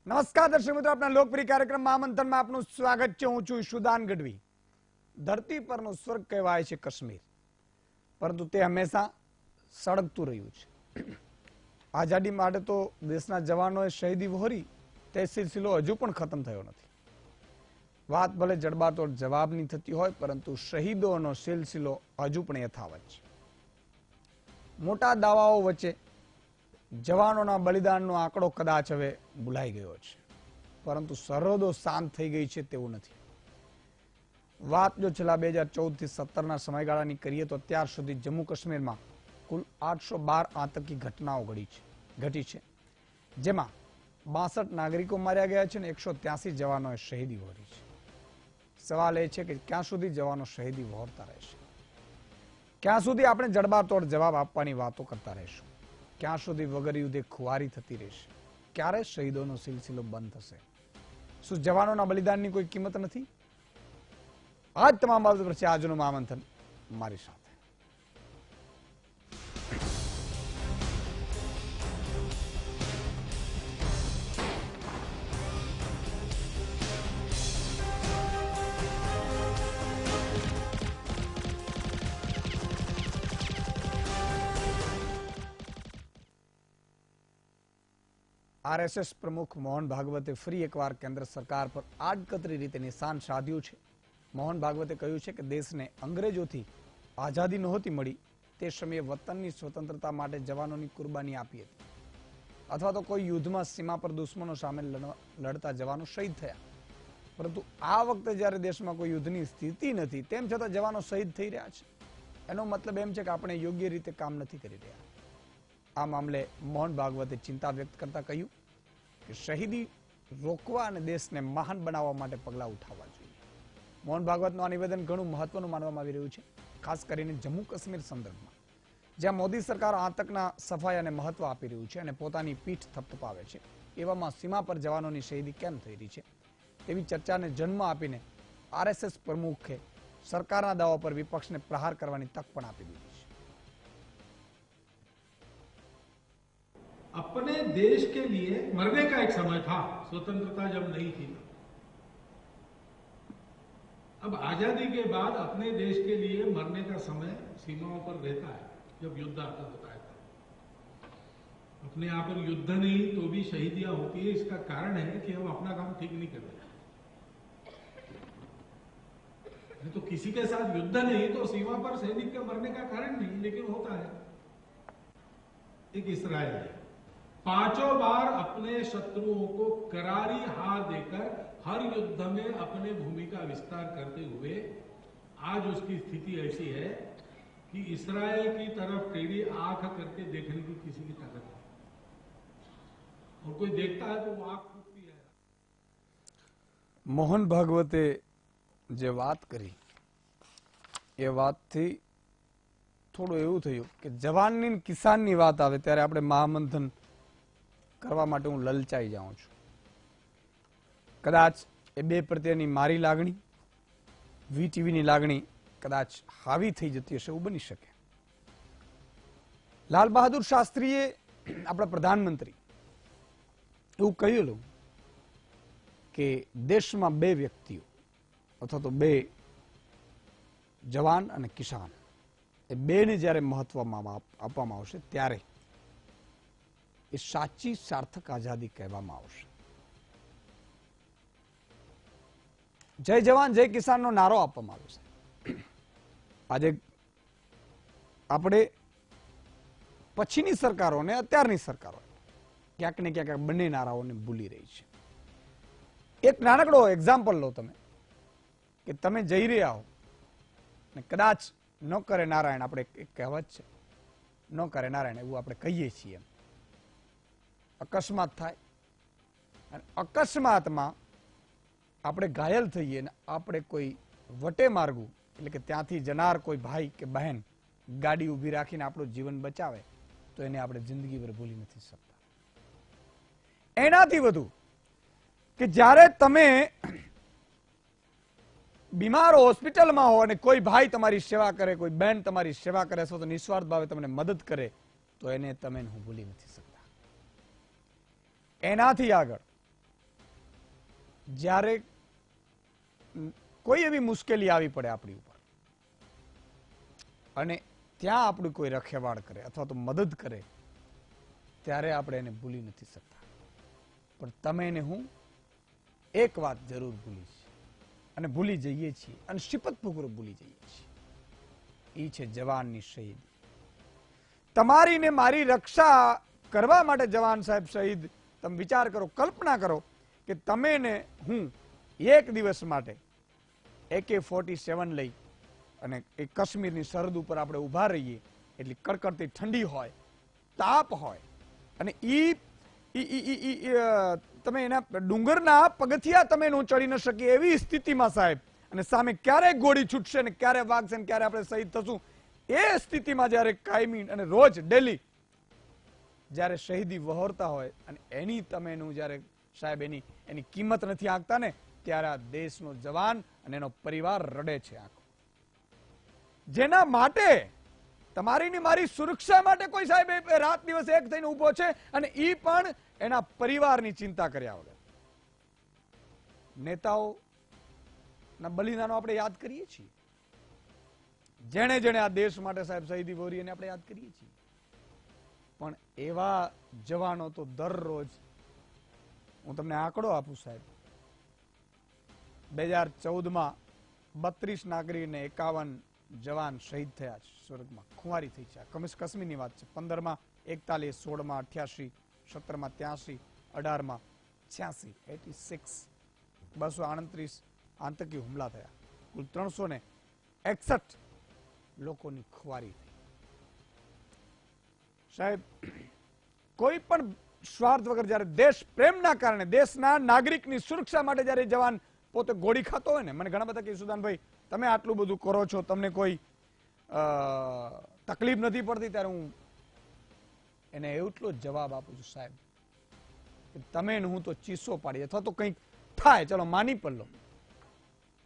નમસ્કાર દર્શક મિત્રો, આપણા લોકપ્રિય કાર્યક્રમ મહામંથન માં આપનું સ્વાગત છે। હું છું ઈશુદાન ગઢવી। ધરતી પરનું સ્વર્ગ કહેવાય છે કાશ્મીર, પરંતુ તે હંમેશા સળગતું રહ્યું છે। આઝાદી માટે તો દેશના જવાનોએ શહીદી વહોરી, તે સિલસિલો હજુ પણ ખતમ થયો નથી। વાત ભલે જડબાતોડ જવાબની થતી હોય, પરંતુ શહીદોનો સિલસિલો હજુ પણ યથાવત છે। મોટા દાવાઓ વચ્ચે જવાનોના બલિદાનનો આંકડો કદાચ હવે ભૂલાઈ ગયો છે, પરંતુ સરહદો શાંત થઈ ગઈ છે તેવું નથી। વાત જો છેલ્લા 2014 થી 17ના સમયગાળાની કરીએ તો અત્યાર સુધી જમ્મુ કાશ્મીરમાં કુલ 812 આતંકી ઘટનાઓ ઘટી છે, જેમાં 62 નાગરિકો માર્યા ગયા છે અને 183 જવાનોએ શહીદી વહોરી છે। સવાલ એ છે કે ક્યાં સુધી જવાનો શહીદી વહોરતા રહેશે? ક્યાં સુધી આપણે જડબાતોડ જવાબ આપવાની વાતો કરતા રહેશું? ક્યાં સુધી વગર યુદ્ધે ખુવારી થતી રહેશે? ક્યારે શહીદોનો સિલસિલો બંધ થશે? શું જવાનોના બલિદાનની કોઈ કિંમત નથી? આજ તમામ બાબતો પર છે આજનું મહામંથન મારી સાથે। આરએસએસ પ્રમુખ મોહન ભાગવતે ફરી એકવાર કેન્દ્ર સરકાર પર આડકતરી રીતે નિશાન સાધ્યું છે। મોહન ભાગવતે કહ્યું છે કે દેશને અંગ્રેજોથી આઝાદી નહોતી મળી, તે સમયે વતનની સ્વતંત્રતા માટે જવાનોની કુરબાની આપી હતી, અથવા તો કોઈ યુદ્ધમાં સીમા પર દુશ્મનો સામે લડતા જવાનો શહીદ થયા। પરંતુ આ વખતે જ્યારે દેશમાં કોઈ યુદ્ધની સ્થિતિ નથી, તેમ છતાં જવાનો શહીદ થઈ રહ્યા છે, એનો મતલબ એમ છે કે આપણે યોગ્ય રીતે કામ નથી કરી રહ્યા। આ મામલે મોહન ભાગવતે ચિંતા વ્યક્ત કરતા કહ્યું કે શહીદી રોકવા અને દેશને મહાન બનાવવા માટે પગલાં ઉઠાવવા જોઈએ। મોહન ભાગવતનું આ નિવેદન ઘણું મહત્વનું માનવામાં આવી રહ્યું છે, ખાસ કરીને જમ્મુ કાશ્મીર સંદર્ભમાં, જ્યાં મોદી સરકાર આતંકના સફાયાને મહત્વ આપી રહ્યું છે અને પોતાની પીઠ થપથપાવે છે। એવામાં સીમા પર જવાનોની શહીદી કેમ થઈ રહી છે તેવી ચર્ચાને જન્મ આપીને આરએસએસ પ્રમુખે સરકારના દાવા પર વિપક્ષને પ્રહાર કરવાની તક પણ આપી દીધી છે। अपने देश के लिए मरने का एक समय था, स्वतंत्रता जब नहीं थी। अब आजादी के बाद अपने देश के लिए मरने का समय सीमाओं पर रहता है, जब युद्ध आता होता है। अपने यहाँ पर युद्ध नहीं तो भी शहीदियां होती है। इसका कारण है कि हम अपना काम ठीक नहीं कर रहे। तो किसी के साथ युद्ध नहीं तो सीमा पर सैनिक के मरने का कारण नहीं, लेकिन होता है। एक इसराइल है, 5 बार अपने शत्रुओं को करारी हार देकर हर युद्ध में अपने भूमि का विस्तार करते हुए आज उसकी स्थिति ऐसी है कि इस्राएल की तरफ टेढ़ी आंख करके देखने की किसी की ताकत नहीं, और कोई देखता है तो वो आंख फूटती है। મોહન ભાગવતે જે વાત કરી એ વાતથી થોડું એવું થયું કે જવાનની કિસાનની વાત આવે ત્યારે આપણે મહામંથન કરવા માટે હું લલચાઈ જાઉં છું। કદાચ એ બે પ્રત્યેની મારી લાગણી, વીટીવીની લાગણી કદાચ હાવી થઈ જતી હશે, એવું બની શકે। લાલ બહાદુર શાસ્ત્રીએ, આપણા પ્રધાનમંત્રી, એવું કહેલું કે દેશમાં બે વ્યક્તિઓ અથવા તો બે જવાન અને કિસાન, એ બેને જ્યારે મહત્વમાં આપવામાં આવશે ત્યારે એ સાચી સાર્થક આઝાદી કહેવામાં આવશે। જય જવાન જય કિસાનનો નારો આપવામાં આવ્યો છે। આજે આપણે પછીની સરકારોને અત્યારની સરકારો ક્યાંક ને ક્યાંક બંને નારાઓને ભૂલી રહી છે। એક નાનકડો એક્ઝામ્પલ લો તમે, કે તમે જઈ રહ્યા હો ને કદાચ ન કરે નારાયણ, આપણે એક કહેવત છે, ન કરે નારાયણ એવું આપણે કહીએ છીએ, અકસ્માત થાય અને અકસ્માતમાં આપણે ઘાયલ થઈએ ને આપણે કોઈ વટે માર્ગું, એટલે કે ત્યાંથી જનાર કોઈ ભાઈ કે બહેન ગાડી ઊભી રાખીને આપણું જીવન બચાવે તો એને આપણે જિંદગીભર ભૂલી નથી શકતા। એનાથી વધુ કે જ્યારે તમે બીમાર હોસ્પિટલમાં હો અને કોઈ ભાઈ તમારી સેવા કરે, કોઈ બહેન તમારી સેવા કરે તો નિસ્વાર્થ ભાવે તમને મદદ કરે, તો એને તમે હું ભૂલી નથી શકતા। એનાથી આગળ જ્યારે કોઈ એવી મુશ્કેલી આવી પડે આપણી ઉપર અને ત્યાં આપણું કોઈ રખેવાળ કરે અથવા તો મદદ કરે, ત્યારે આપણે એને ભૂલી નથી શકતા. પણ તમે ને હું એક વાત જરૂર ભૂલી છે અને ભૂલી જઈએ છીએ અને શપથપૂર્વક ભૂલી જઈએ છીએ. એ છે જવાનની શહીદી. તમારી ને મારી રક્ષા કરવા માટે જવાન સાહેબ શહીદ. તમે વિચાર કરો, કલ્પના કરો કે તમે ને હું એક દિવસ માટે AK-47 લઈ અને એ કાશ્મીરની સરહદ ઉપર આપણે ઉભા રહીએ, એટલી કડકડતી ઠંડી હોય, તાપ હોય, અને તમે એના ડુંગરના પગથિયા તમે નો ચડી ન શકીએ એવી સ્થિતિમાં સાહેબ, અને સામે ક્યારે ગોળી છૂટશે ને ક્યારે વાગશે ને ક્યારે આપણે શહીદ થશું, એ સ્થિતિમાં જ્યારે કાયમી અને રોજ ડેલી જ્યારે શહીદી વહોરતા હોય અને એની તમે એનું જ્યારે સાહેબ એની કિંમત નથી આંકતા ને, ત્યારે આ દેશનો જવાન અને એનો પરિવાર રડે છે આખો. જેના માટે તમારી ને મારી સુરક્ષા માટે કોઈ સાહેબ રાત દિવસ એક થઈને ઉભો છે, અને ઈ પણ એના પરિવારની ચિંતા કર્યા વગર. નેતાઓ ના બલિદાનો આપણે યાદ કરીએ છીએ, જેણે જેણે આ દેશ માટે સાહેબ શહીદી વહોરી એને આપણે યાદ કરીએ છીએ. પણ એવા જવાનો તો દરરોજ, હું તમને આંકડો આપું સાહેબ, 2014માં 32 નાગરિક અને 51 જવાન શહીદ થયા છે, સ્વર્ગમાં ખુવારી થઈ છે. કાશ્મીરની વાત છે. 15માં 41, 16માં 88, 17માં 83, 18માં 86, 86, 238 આતંકી હુમલા થયા. કુલ 361 લોકોની ખુવારી થઈ. સાહેબ, કોઈ પણ સ્વાર્થ વગર જ્યારે દેશ પ્રેમના કારણે, દેશના નાગરિકની સુરક્ષા માટે જ્યારે જવાન પોતે ગોળી ખાતો હોય ને, મને ઘણા બધા કે સુદાનભાઈ તમે આટલું બધું કરો છો, તમને કોઈ તકલીફ નથી પડતી, ત્યારે હું એને એટલો જ જવાબ આપું છું સાહેબ કે તમે ને હું તો ચીસો પાડી અથવા તો કંઈક થાય, ચલો માની પણ લો,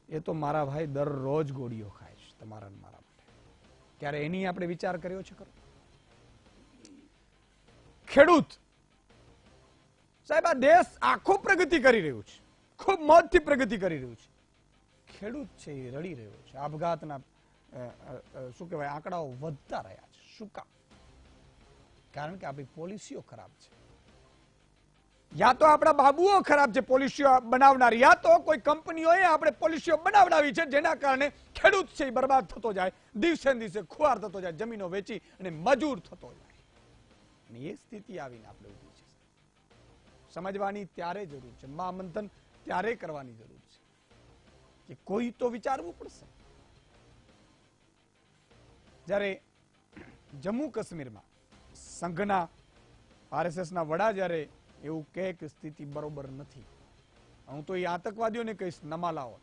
એ તો મારા ભાઈ દરરોજ ગોળીઓ ખાય છે તમારા ને મારા માટે. ક્યારે એની આપણે વિચાર કર્યો છે ખરો? ખેડૂત સાહેબ, આ દેશ આખો પ્રગતિ કરી રહ્યું છે, ખૂબ મોજથી પ્રગતિ કરી રહ્યું છે. ખેડૂત છે એ રડી રહ્યો છે. આપઘાતના શું કહેવાય આંકડાઓ વધતા રહ્યા છે. શું કામ? કારણ કે આપણી પોલિસીઓ ખરાબ છે. યા તો આપણા બાબુઓ ખરાબ છે પોલિસીઓ બનાવનાર, યા તો કોઈ કંપનીઓએ આપણે પોલિસીઓ બનાવડાવી છે જેના કારણે ખેડૂત છે એ બરબાદ થતો જાય, દિવસે ને દિવસે ખુવાર થતો જાય, જમીનો વેચી અને મજૂર થતો જાય. અને એ સ્થિતિ આવીને આપણે ઉભી છે. સમજવાની ત્યારે જરૂર છે, મહામંથન ત્યારે કરવાની જરૂર છે કે કોઈ તો વિચારવું પડશે. જ્યારે જમ્મુ કાશ્મીરમાં સંઘના RSSના વડા જ્યારે એવું કહે કે સ્થિતિ બરોબર નથી, હું તો એ આતંકવાદીઓને કહીશ, નમાલાઓ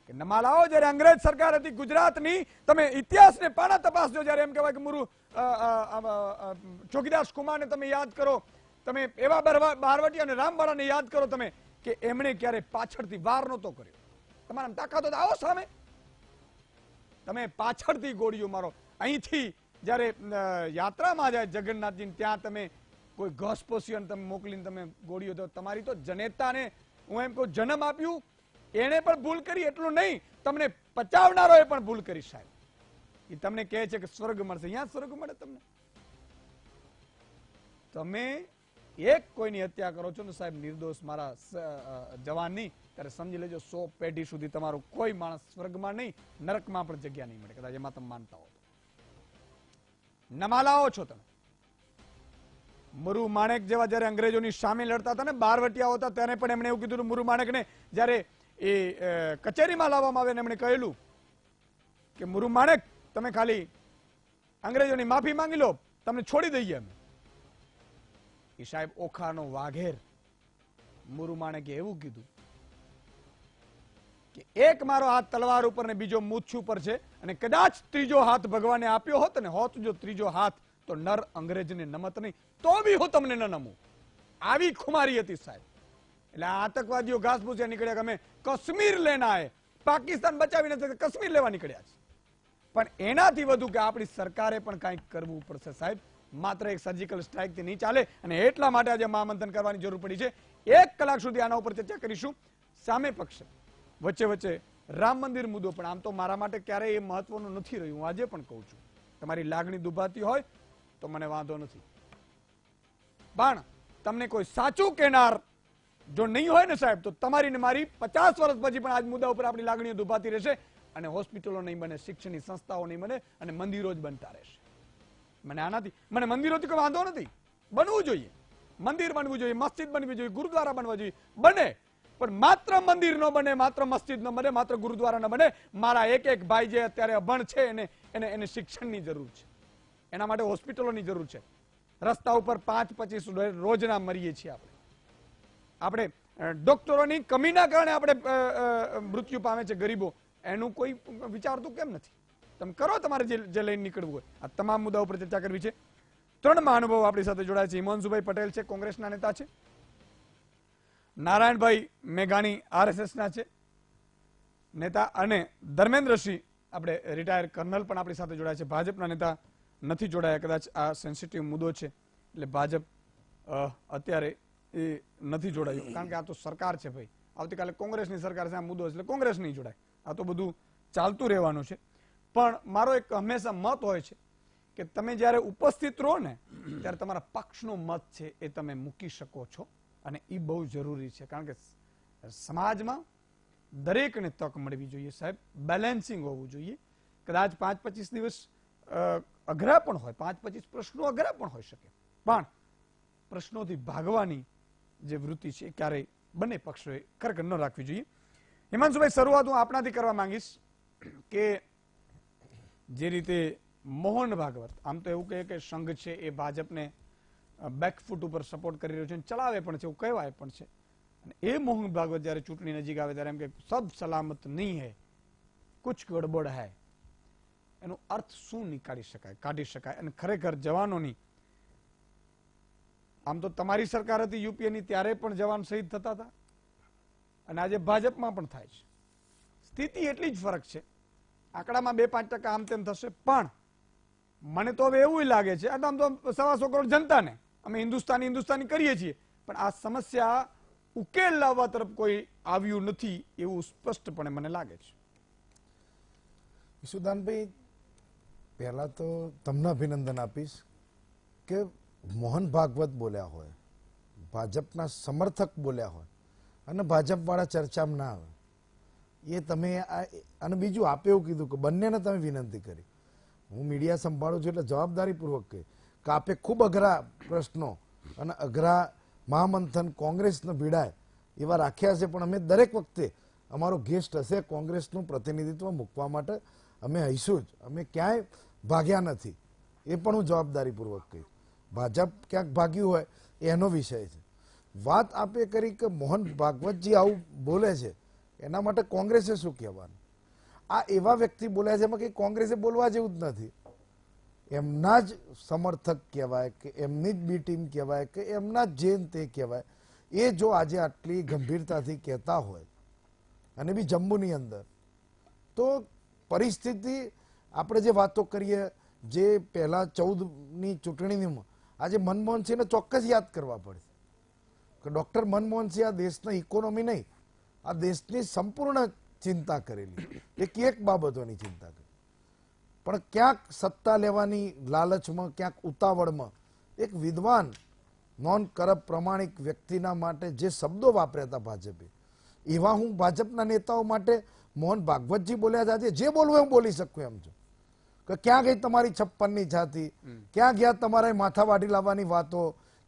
કે નમાલાઓ. જ્યારે અંગ્રેજ સરકાર હતી ગુજરાતની, તમે ઇતિહાસને પાના તપાસજો. જ્યારે એમ કહેવાય કે ચોકીદાસ કુમારને તમે યાદ કરો, તમે એવા બારવટી અને રામવાળાને યાદ કરો તમે, કે એમણે ક્યારે પાછળથી વાર નહોતો કર્યો. તમારા તાકાત તો આવો સામે, તમે પાછળથી ગોળીઓ મારો. અહીંથી જ્યારે યાત્રામાં જાય જગન્નાથજી, ત્યાં તમે કોઈ ઘસપોષીઓને તમે મોકલીને તમે ગોળીઓ દો. તમારી તો જનેતાને હું એમ કહું જન્મ આપ્યું એને પણ ભૂલ કરી, એટલું નહીં તમને પચાવનારોએ પણ ભૂલ કરી સાહેબ. એ તમને કહે છે કે સ્વર્ગ મળશે, અહીંયા સ્વર્ગ મળે તમને? તમે એક કોઈની હત્યા કરો છો ને સાહેબ, નિર્દોષ મારા જવાનની, ત્યારે સમજી લેજો 100 પેઢી સુધી તમારો કોઈ માણસ સ્વર્ગમાં નહીં, નરકમાં પણ જગ્યા નહીં મળે, કદાચ એમાં તમે માનતા હો. નમાલાઓ છો તમે. મુરુ માણેક જેવા જયારે અંગ્રેજોની સામે લડતા હતા ને, બારવટિયા હતા, ત્યારે પણ એમણે એવું કીધું. મુરુ માણેકને જયારે એ કચેરીમાં લાવવામાં આવે ને એમણે કહેલું કે મુરુ માણેક તમે ખાલી અંગ્રેજોની માફી માંગી લો, તમને છોડી દઈએ અમે. એ સાહેબ ઓખાનો વાઘેર મુરુ માણેકે એવું કીધું કે એક મારો હાથ તલવાર ઉપર ને બીજો મૂછ ઉપર છે, અને કદાચ ત્રીજો હાથ ભગવાને આપ્યો હોત ને, હોત જો ત્રીજો હાથ, તો નર અંગ્રેજને નમત નહીં, તો બી હું તમને ન નમું. આવી ખુમારી હતી સાહેબ. એટલે આતંકવાદીઓ ઘાસ ભૂસ્યા નીકળ્યા કે અમે કાશ્મીર લેના હે, પાકિસ્તાન બચાવી નથી, કાશ્મીર લેવા નીકળ્યા છે. પણ એનાથી વધુ કે આપણી સરકારે પણ કંઈક કરવું પડશે સાહેબ. માત્ર એક સર્જિકલ સ્ટ્રાઇકથી નહીં ચાલે અને એટલા માટે આજે મહામંથન કરવાની જરૂર પડી છે. 1 કલાક સુધી આના ઉપર ચર્ચા કરીશું. સામે પક્ષ વચ્ચે વચ્ચે રામ મંદિર મુદ્દો પણ આમ તો મારા માટે ક્યારેય એ મહત્વનું નથી રહ્યું. હું આજે પણ કહું છું, તમારી લાગણી દુભાતી હોય તો મને વાંધો નથી, પણ તમને કોઈ સાચું કહેનાર જો નહીં હોય ને સાહેબ, તો તમારી ને મારી 50 વર્ષ પછી પણ આજ મુદ્દા ઉપર આપણી લાગણીઓ દુભાતી રહેશે અને હોસ્પિટલો નહીં બને, શિક્ષણની સંસ્થાઓ નહીં બને અને મંદિરો જ બનતા રહેશે. મને મંદિરોથી કોઈ વાંધો નથી, બનવું જોઈએ, મંદિર બનવું જોઈએ, મસ્જિદ બનવી જોઈએ, ગુરુદ્વારા બનવા જોઈએ, બને, પણ માત્ર મંદિર ન બને, માત્ર મસ્જિદ ન બને, માત્ર ગુરુદ્વારા ન બને. મારા એક ભાઈ જે અત્યારે અભણ છે એને શિક્ષણની જરૂર છે, એના માટે હોસ્પિટલોની જરૂર છે. રસ્તા ઉપર 5-25 રોજના મરીએ છીએ આપણે ડોક્ટરોની કમીના કારણે આપણે મૃત્યુ પામે છે ગરીબો. એનું કોઈ વિચારતું કેમ નથી? તમે કરો તમારે જે લઈને નીકળવું હોય. આ તમામ મુદ્દા ઉપર ચર્ચા કરવી છે. 3 મહાનુભાવો આપણી સાથે જોડાયા છે. હિમાંશુભાઈ પટેલ છે, કોંગ્રેસના નેતા છે. નારાયણભાઈ મેઘાણી RSSના છે નેતા, અને ધર્મેન્દ્રસિંહ આપણે રિટાયર કર્નલ પણ આપણી સાથે જોડાયા છે. ભાજપના નેતા નથી જોડાયા, કદાચ આ સેન્સિટિવ મુદ્દો છે એટલે ભાજપ અત્યારે એ નથી જોડાયું, કારણ કે આ તો સરકાર છે ભાઈ. આવતીકાલે કોંગ્રેસની સરકાર છે, આ મુદ્દો એટલે કોંગ્રેસ નહીં જોડાય. આ તો બધું ચાલતું રહેવાનું છે. પણ મારો એક હંમેશા મત હોય છે કે તમે જ્યારે ઉપસ્થિત રહો ને ત્યારે તમારા પક્ષનો મત છે એ તમે મૂકી શકો છો, અને એ બહુ જરૂરી છે. કારણ કે સમાજમાં દરેકને તક મળવી જોઈએ સાહેબ, બેલેન્સિંગ હોવું જોઈએ. કદાચ 5-25 દિવસ અઘરા પણ હોય, 5-25 પ્રશ્નો અઘરા પણ હોઈ શકે, પણ પ્રશ્નોથી ભાગવાની જે વૃત્તિ છે એ ક્યારેય બંને પક્ષોએ ખરેખર ન રાખવી જોઈએ. હિમાંશુભાઈ, શરૂઆત હું આપણાથી કરવા માંગીશ કે જે રીતે મોહન ભાગવત આમ તો એવું કહે કે સંઘ છે એ ભાજપને બેકફૂટ ઉપર સપોર્ટ કરી રહ્યો છે, ચલાવે પણ છે, એવું કહેવાય પણ છે. અને એ મોહન ભાગવત જયારે ચૂંટણી નજીક આવે ત્યારે એમ કે સબ સલામત નહીં હૈ, કુછ ગડબડ હૈ, એનો અર્થ શું નીકાળી શકાય, કાઢી શકાય? અને ખરેખર જવાનોની, આમ તો તમારી સરકાર હતી યુપીએની ત્યારે પણ જવાન શહીદ થતા હતા અને આજે ભાજપમાં પણ થાય છે. સ્થિતિ એટલી જ ફરક છે, આંકડામાં 2-5% આમ તેમ થશે, પણ મને તો હવે એવું લાગે છે, આમ તો 125 કરોડ જનતાને અમે હિન્દુસ્તાની કરીએ છીએ, પણ આ સમસ્યા ઉકેલ લાવવા તરફ કોઈ આવ્યું નથી એવું સ્પષ્ટપણે મને લાગે છે. ઈશુદાનભાઈ, પહેલા તો તમને અભિનંદન આપીશ કે મોહન ભાગવત બોલ્યા હોય, ભાજપના સમર્થક બોલ્યા હોય અને ભાજપવાળા ચર્ચામાં ના આવે, એ તમે અને બીજું આપે એવું કીધું કે બંનેને તમે વિનંતી કરી. હું મીડિયા સંભાળું છું એટલે જવાબદારીપૂર્વક કહે કે આપે ખૂબ અઘરા પ્રશ્નો અને અઘરા મહામંથન કોંગ્રેસને ભીડાય એવા રાખ્યા છે, પણ અમે દરેક વખતે અમારો ગેસ્ટ હશે કોંગ્રેસનું પ્રતિનિધિત્વ મૂકવા માટે અમે હઈશું જ, અમે ક્યાંય ભાગ્યા નથી. એ પણ હું જવાબદારીપૂર્વક કહીશ. ભાજપ ક્યાંક ભાગ્યું હોય એનો વિષય છે. વાત આપે કરી કે મોહન ભાગવતજી આવું બોલે છે, એના માટે કોંગ્રેસે શું કહેવાનું? આ એવા વ્યક્તિ બોલ્યા છે એમાં કંઈ કોંગ્રેસે બોલવા જેવું જ નથી. એમના જ સમર્થક કહેવાય કે એમની જ બી ટીમ કહેવાય કે એમના જ જેન તે કહેવાય, એ જો આજે આટલી ગંભીરતાથી કહેતા હોય અને બી જમ્મુની અંદર, તો પરિસ્થિતિ આપણે જે વાતો કરીએ જે પહેલા 14ની ચૂંટણીમાં આજે મનમોહનસિંહને ચોક્કસ યાદ કરવા પડશે કે ડૉક્ટર મનમોહનસિંહ આ દેશના ઇકોનોમી નહીં, આ દેશની સંપૂર્ણ ચિંતા કરેલી, એક બાબતોની ચિંતા કરી, પણ ક્યાંક સત્તા લેવાની લાલચમાં, ક્યાંક ઉતાવળમાં એક વિદ્વાન નોન કરપ્ટ પ્રામાણિક વ્યક્તિના માટે જે શબ્દો વાપર્યા હતા ભાજપે, એવા હું ભાજપના નેતાઓ માટે મોહન ભાગવતજી બોલ્યા હતા, જે બોલવું હું બોલી શકું એમ છું કે ક્યાં ગઈ તમારી 56ની છાતી, ક્યાં ગયા તમારે માથાવાડી લાવવાની વાતો,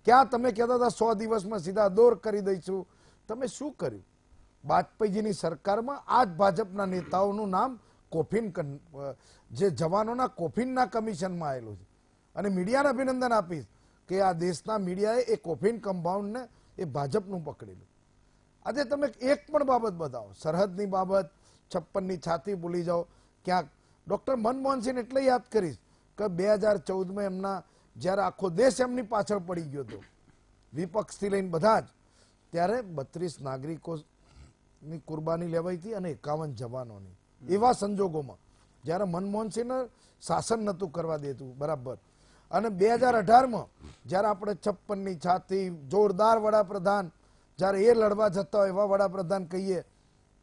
ક્યાં તમે કહેતા હતા 100 દિવસમાં સીધા દોર કરી દઈશું, તમે શું કર્યું? વાજપેયીજીની સરકારમાં આ જ ભાજપના નેતાઓનું નામ કોફિન, જે જવાનોના કોફિનના કમિશનમાં આવેલું છે. અને મીડિયાને અભિનંદન આપીશ કે આ દેશના મીડિયાએ એ કોફિન કમ્પાઉન્ડને એ ભાજપનું પકડેલું. આજે તમે એક પણ બાબત બતાવો, સરહદની બાબત, 56ની છાતી ભૂલી જાઓ, ક્યાંક ડૉક્ટર મનમોહનસિંહ એટલે યાદ કરીશ કે 2014માં એમના જ્યારે આખો દેશ એમની પાછળ પડી ગયો હતો, વિપક્ષથી લઈને બધા જ, ત્યારે 32 નાગરિકોની કુરબાની લેવાઈ હતી અને 51 જવાનોની. એવા સંજોગોમાં જ્યારે મનમોહનસિંહને શાસન નહોતું કરવા દેતું બરાબર, અને 2018માં જ્યારે આપણે 56ની છાતી જોરદાર વડાપ્રધાન જ્યારે એ લડવા જતા હોય એવા વડાપ્રધાન કહીએ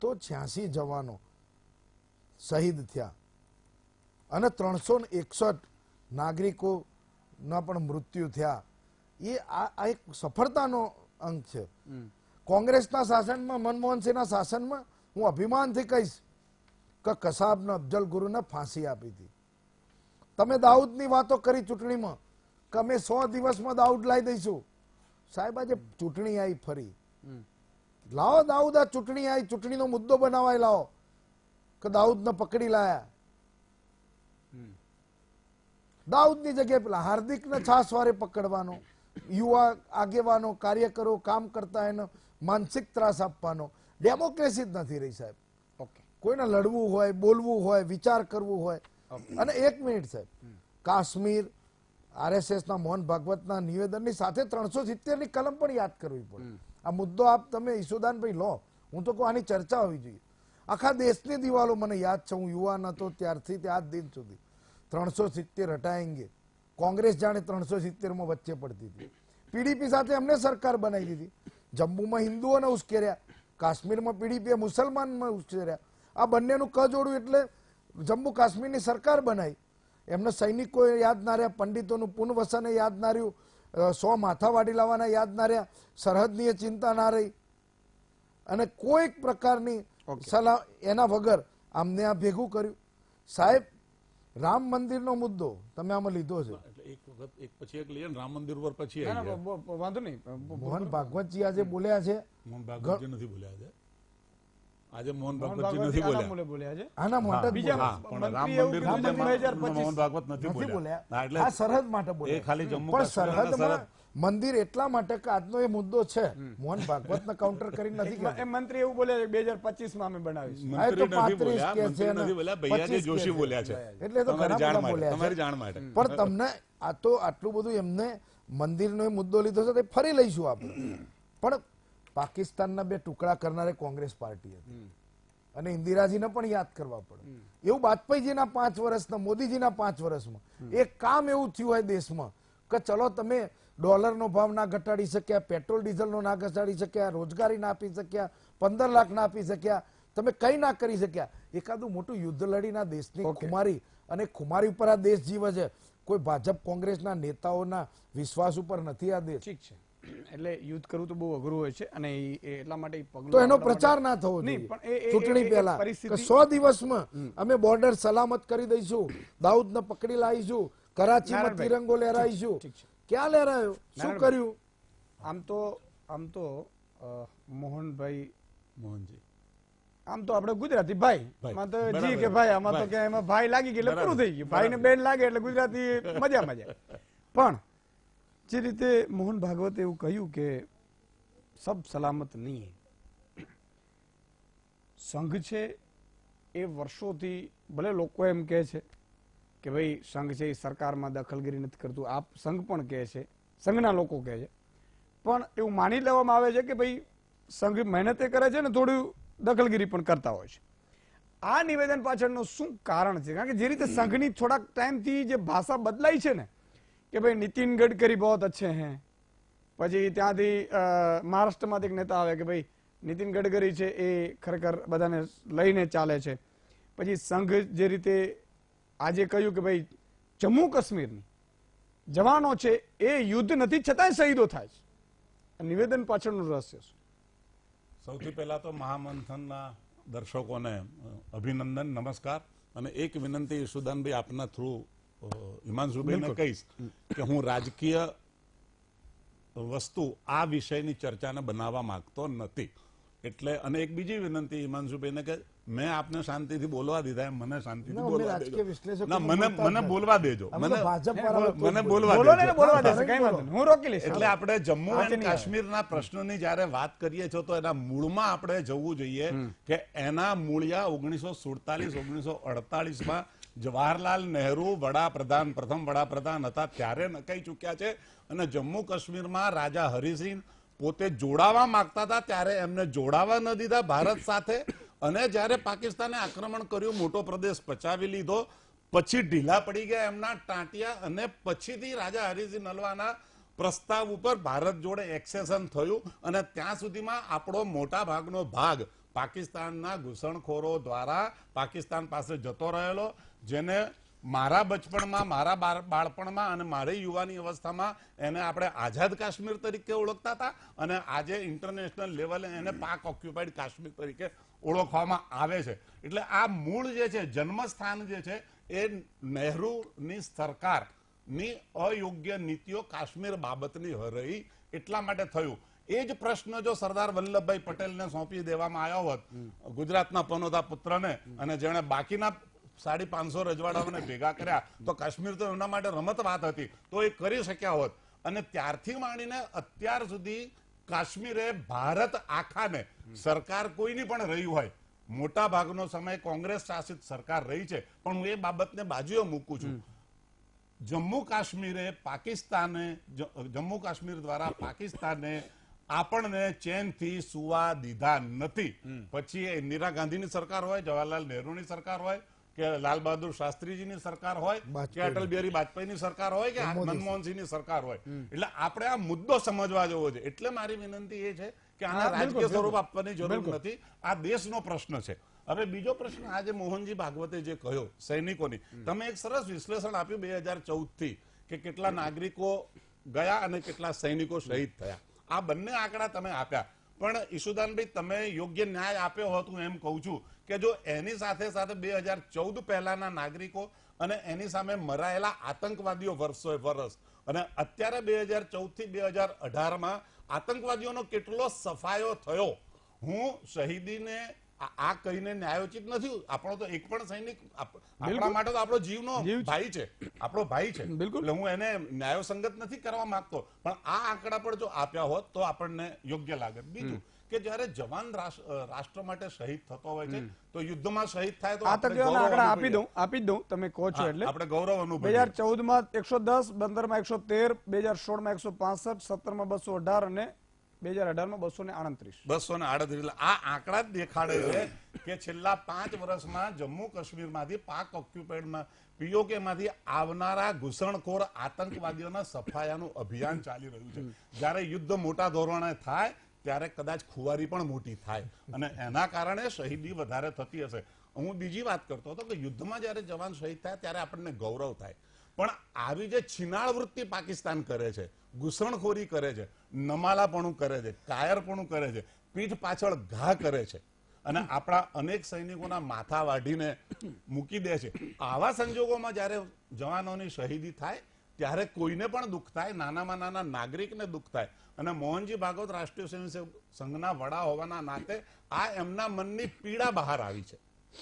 તો 86 જવાનો શહીદ થયા અને 361 નાગરિકોના પણ મૃત્યુ થયા. એ આ એક સફળતાનો અંક છે. કોંગ્રેસના શાસનમાં, મનમોહનસિંહના શાસનમાં હું અભિમાનથી કહીશ કે કસાબને અફજલ ગુરુને ફાંસી આપી હતી. તમે દાઉદની વાતો કરી ચૂંટણીમાં કે અમે 100 દિવસમાં દાઉદ લાવી દઈશું. સાહેબ આજે ચૂંટણી આવી ફરી, લાવો દાઉદ, આ ચૂંટણી આવી, ચૂંટણીનો મુદ્દો બનાવાય લાવો કે દાઉદને પકડી લાયા. દાઉદની જગ્યાએ પેલા હાર્દિકને છાસવારે પકડવાનો, યુવા આગેવાનો કાર્યકરો કામ કરતા એને માનસિક ત્રાસ આપવાનો. ડેમોક્રેસી જ નથી રહી સાહેબ. કોઈને લડવું હોય, બોલવું હોય, વિચાર કરવું હોય. અને 1 મિનિટ સાહેબ, કાશ્મીર RSSના મોહન ભાગવતના નિવેદનની સાથે 370ની કલમ પણ યાદ કરવી પડે. આ મુદ્દો આપ તમે ઈશુદાનભાઈ લો, હું તો કહું આની ચર્ચા હોવી જોઈએ. આખા દેશની દિવાલો મને યાદ છે, હું યુવાન હતો ત્યારથી તે આજ દિન સુધી 370 હટાએંગે. કોંગ્રેસ જાણે 370માં વચ્ચે પડતી હતી. PDP સાથે અમને સરકાર બનાવી દીધી. જમ્મુમાં હિન્દુઓને ઉશ્કેર્યા, કાશ્મીરમાં PDPએ મુસલમાનમાં ઉશ્કેર્યા. આ બંનેનું કજોડું એટલે જમ્મુ કાશ્મીરની સરકાર બનાવી. એમને સૈનિકોએ યાદ ના રહ્યા, પંડિતોનું પુનઃવસને યાદ ના રહ્યું, 100 માથાવાડી લાવવાના યાદ ના રહ્યા, સરહદની ચિંતા ના રહી, અને કોઈક પ્રકારની સલાહ એના વગર આમને આ ભેગું કર્યું. સાહેબ, રામ મંદિરનો મુદ્દો તમે આમાં લીધો છે. એક વખત એક પછી એક લઈએ ને, રામ મંદિર ઉપર પછી વાંધો નહીં. મોહન ભાગવતજી આજે બોલ્યા છે. મોહન ભાગવતજી નથી બોલ્યા છે આજે. મોહન ભાગવતજી નથી બોલ્યા છે. આના માટે જ બીજા બોલ્યા. પણ રામ મંદિર રામ મંદિર 2025 મોહન ભાગવત નથી નથી બોલ્યા. બોલ્યા. એટલે આ સરહદ માટે એ બોલ્યા. ખાલી જમ્મુ પણ કાશ્મીર અને સરહદમાં મંદિર એટલા માટે કે આજનો એ મુદ્દો છે, મોહન ભાગવતને કાઉન્ટર કરીને નથી કહેતા. એ મંત્રી એવું બોલે છે 2025માં અમે બનાવીશું. મંત્રી તો નથી 35 બોલ્યા, કે મંત્રી છે ને, નથી બોલ્યા, ભૈયાજી 25 જોશી કે બોલ્યા છે. છે. એટલે તો તમારી ઘણા જાણ બધા માટે, બોલ્યા છે. તમારી જાણ માટે. પણ તમને આ તો આટલું બધું એમને મંદિરનો એ મુદ્દો લીધો છે, તે ફરી લઈશું આપણે. પણ પાકિસ્તાનના 2 ટુકડા કરનારે કોંગ્રેસ પાર્ટી હતી, અને ઇન્દિરાજીને પણ યાદ કરવા પડે. એવું વાજપેયીજીના 5 વર્ષના, મોદીજીના 5 વર્ષમાં એક કામ એવું થયું હોય દેશમાં કે ચલો તમે ડોલરનો ભાવ ના ઘટાડી શક્યા, પેટ્રોલ ડીઝલનો ના ઘટાડી શક્યા, રોજગારી ના આપી શક્યા, 15 લાખ ના આપી શક્યા, તમે કઈ ના કરી શક્યા. એકાદું મોટું યુદ્ધ લડીના દેશની ખુમારી, અને ખુમારી ઉપર આ દેશ જીવે છે. કોઈ ભાજપ કોંગ્રેસના નેતાઓના વિશ્વાસ ઉપર નથી આ દેશ. ઠીક છે, એટલે યુદ્ધ કરવું તો બહુ અઘરું હોય છે, અને એટલા માટે તો એનો પ્રચાર ના થવો જોઈએ ચૂંટણી પહેલા કે 100 દિવસમાં અમે બોર્ડર સલામત કરી દઈશું, દાઉદને પકડી લાવીશું, કરાચીમાં તિરંગો લહેરાઈશું. ક્યાં લહેરાયો, શું કર્યું? આમ તો મોહનજી આમ તો આપણે ગુજરાતી ભાઈ માં તો જી કે ભાઈ આમાં તો કે એમાં ભાઈ લાગી ગયું એટલે પૂરું થઈ ગયું. ભાઈ ને બેન લાગે એટલે ગુજરાતી મજા. પણ જે રીતે મોહન ભાગવતે એવું કહ્યું કે સબ સલામત નહીં, સંઘ છે એ વર્ષોથી, ભલે લોકો એમ કહે છે કે ભાઈ સંઘ છે એ સરકારમાં દખલગીરી નથી કરતું, આપ સંઘ પણ કહે છે, સંઘના લોકો કહે છે, પણ એવું માની લેવામાં આવે છે કે ભાઈ સંઘ મહેનતે કરે છે ને થોડું દખલગીરી પણ કરતા હોય છે. આ નિવેદન પાછળનું શું કારણ છે? કારણ કે જે રીતે સંઘની થોડાક ટાઈમથી જે ભાષા બદલાઈ છે ને કે ભાઈ નીતિન ગડકરી બહુ અચ્છે હે, પછી ત્યાંથી મહારાષ્ટ્રમાંથી એક નેતા આવે કે ભાઈ નીતિન ગડકરી છે એ ખરેખર બધાને લઈને ચાલે છે. પછી સંઘ જે રીતે આજે કહ્યું કે ભાઈ જમ્મુ કાશ્મીરની જવાનો છે એ યુદ્ધ નથી છતાંય શહીદો થાય છે. નિવેદન પાછળનું રહસ્ય શું? સૌથી પહેલા તો મહામંથનના દર્શકોને અભિનંદન, નમસ્કાર. અને એક વિનંતી ઈશુદાનભાઈ આપના થ્રુ હિમાંશુભાઈને કહીશ કે હું રાજકીય વસ્તુ આ વિષયની ચર્ચાને બનાવવા માંગતો નથી. એટલે અને એક બીજી વિનંતી હિમાંશુભાઈને કે મેં આપને શાંતિથી બોલવા દીધા, મને શાંતિથી બોલવા દેજો. ના, મને બોલવા દેજો, મને બોલવા દેજો. હું રોકી લઈશ. એટલે આપણે જમ્મુ અને કાશ્મીરના પ્રશ્નની જ્યારે વાત કરીએ છીએ તો એના મૂળમાં આપણે જવું જોઈએ કે એના મૂળિયા 1947-1948માં જવાહરલાલ નહેરુ વડાપ્રધાન, પ્રથમ વડાપ્રધાન હતા ત્યારે નકાઈ ચૂક્યા છે. અને જમ્મુ કાશ્મીરમાં રાજા હરિસિંહ પોતે જોડાવા માંગતા હતા ત્યારે એમને જોડાવા ન દીધા ભારત સાથે. અને જ્યારે પાકિસ્તાને આક્રમણ કર્યું, મોટો પ્રદેશ પચાવી લીધો, પછી ઢીલા પડી ગયા એમના ટાંટિયા અને પછીથી રાજા હરિસિંહ નલવાના પ્રસ્તાવ ઉપર ભારત જોડે એક્સેશન થયું અને ત્યાં સુધીમાં આપણો મોટા ભાગનો ભાગ પાકિસ્તાનના ઘૂસણખોરો દ્વારા પાકિસ્તાન પાસે જતો રહેલો, જેને મારા બચપણમાં, મારા બાળપણમાં અને મારી યુવાની અવસ્થામાં એને આપણે આઝાદ કાશ્મીર તરીકે ઓળખતા હતા અને આજે ઇન્ટરનેશનલ લેવલે એને પાક ઓક્યુપાઈડ કાશ્મીર તરીકે ઓળખવામાં આવે છે. એટલે આ મૂળ જે છે, જન્મસ્થાન જે છે, એ નહેરુની સરકારની અયોગ્ય નીતિઓ કાશ્મીર બાબતની રહી એટલા માટે થયું. એ જ પ્રશ્ન જો સરદાર વલ્લભભાઈ પટેલને સોંપી દેવામાં આવ્યો હોત, ગુજરાતના પનોતા પુત્રને, અને જેણે બાકીના 550 રજવાડાઓને ભેગા કર્યા, તો કાશ્મીર તો એમના માટે રમત વાત હતી, તો એ કરી શક્યા હોત. અને ત્યારથી માંડીને અત્યાર સુધી કાશ્મીરે ભારત આખાને સરકાર કોઈની પણ રહી હોય, મોટા ભાગનો સમય કોંગ્રેસ શાસિત સરકાર રહી છે, પણ હું એ બાબતને બાજુએ મૂકું છું. જમ્મુ કાશ્મીરે પાકિસ્તાને, જમ્મુ કાશ્મીર દ્વારા પાકિસ્તાને આપણને ચેનથી સુવા દીધા નથી. પછી એ ઇન્દિરા ગાંધીની સરકાર હોય, જવાહરલાલ નહેરુની સરકાર હોય, કે લાલ બહાદુર શાસ્ત્રીજીની સરકાર હોય, કે અટલ બિહારી વાજપેયીની સરકાર હોય, કે મનમોહનસિંહની સરકાર હોય. એટલે આપણે આ મુદ્દો સમજવા જેવો છે. એટલે મારી વિનંતી એ છે કે આને રાજકીય સ્વરૂપ આપવાની જરૂર નથી. આ દેશનો પ્રશ્ન છે. હવે બીજો પ્રશ્ન આજે મોહનજી ભાગવતે જે કહ્યો સૈનિકોની, તમે એક સરસ વિશ્લેષણ આપ્યું 2014 થી કે કેટલા નાગરિકો ગયા અને કેટલા સૈનિકો શહીદ થયા. આ બંને આંકડા તમે આપ્યા, પણ ઈશુદાનભાઈ તમે યોગ્ય ન્યાય આપ્યો હોત હું એમ કહું છું કે જો એની સાથે સાથે 2014 પહેલાના નાગરિકો અને એની સામે મરાયેલા આતંકવાદીઓ વર્ષ અને અત્યારે 2014 થી 2018માં આતંકવાદીઓનો કેટલો સફાયો થયો. હું શહીદીને આ કહીને ન્યાયોચિત નથી. આપણો તો એક પણ સૈનિક આપણા માટે તો આપણો જીવનો ભાઈ છે, આપણો ભાઈ છે. એટલે હું એને ન્યાયોસંગત નથી કરવા માંગતો, પણ આ આંકડા પણ જો આપ્યા હોત તો આપણને યોગ્ય લાગે. બીજું કે જ્યારે જવાન રાષ્ટ્ર માટે શહીદ થતો હોય છે તો યુદ્ધમાં શહીદ થાય તો આંકડા આપી દઉં તમે કહો છો એટલે આપણે ગૌરવ અનુભવીએ. 2014 માં 110, 15 માં 113, 2016 માં 165, 17 માં 218 અને 2018 માં 238. એટલે આ આંકડા જ દેખાડે છે કે છેલ્લા 5 વર્ષમાં જમ્મુ કાશ્મીરમાંથી પાક ઓક્યુપાઈડમાં પીઓકે માંથી આવનારા ઘૂસણખોર આતંકવાદીઓના સફાયાનું અભિયાન ચાલી રહ્યું છે. જ્યારે યુદ્ધ મોટા ધોરણે થાય ત્યારે કદાચ ખુવારી પણ મોટી થાય અને એના કારણે શહીદી વધારે થતી હશે. હું બીજી વાત કરતો હતો કે યુદ્ધમાં જ્યારે જવાન શહીદ થાય ત્યારે આપણને ગૌરવ થાય, પણ આવી જે છીનાળ વૃત્તિ પાકિસ્તાન કરે છે, ઘૂસણખોરી કરે છે, નમાલાપણું કરે છે, કાયરપણું કરે છે, પીઠ પાછળ ઘા કરે છે અને આપણા અનેક સૈનિકોના માથા વાઢીને મૂકી દે છે. આવા સંજોગોમાં જ્યારે જવાનોની શહીદી થાય ત્યારે કોઈને પણ દુઃખ થાય, નાનામાં નાના નાગરિકને દુઃખ થાય. અને મોહનજી ભાગવત રાષ્ટ્રીય સ્વયંસેવક સંઘના વડા હોવાના નાતે આ એમના મનની પીડા બહાર આવી છે.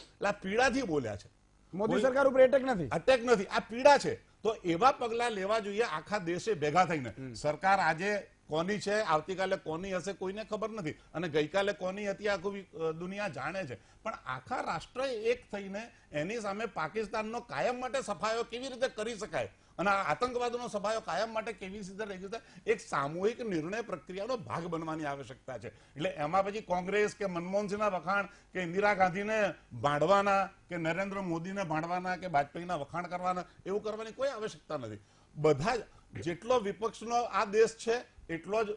એટલે આ પીડાથી બોલ્યા છે. મોદી સરકાર ઉપર એટેક નથી, આ પીડા છે. તો એવા પગલા લેવા જોઈએ આખા દેશે ભેગા થઈને. સરકાર આજે કોની છે, આવતીકાલે કોની હશે કોઈને ખબર નથી, અને ગઈકાલે કોની હતી આખું દુનિયા જાણે છે. પણ આખા રાષ્ટ્રએ એક થઈને એની સામે પાકિસ્તાનનો કાયમ માટે સફાયો કેવી રીતે કરી શકાય અને આ આતંકવાદનો સફાયો કાયમ માટે કેવી રીતે રહી શકાય, એક સામૂહિક નિર્ણય પ્રક્રિયાનો ભાગ બનવાની આવશ્યકતા છે. એટલે એમાં પછી કોંગ્રેસ કે મનમોહનસિંહના વખાણ કે ઇન્દિરા ગાંધીને ભાંડવાના કે નરેન્દ્ર મોદીને ભાંડવાના કે વાજપેયીના વખાણ કરવાના એવું કરવાની કોઈ આવશ્યકતા નથી. બધા જ જેટલો વિપક્ષનો આ દેશ છે એટલો જ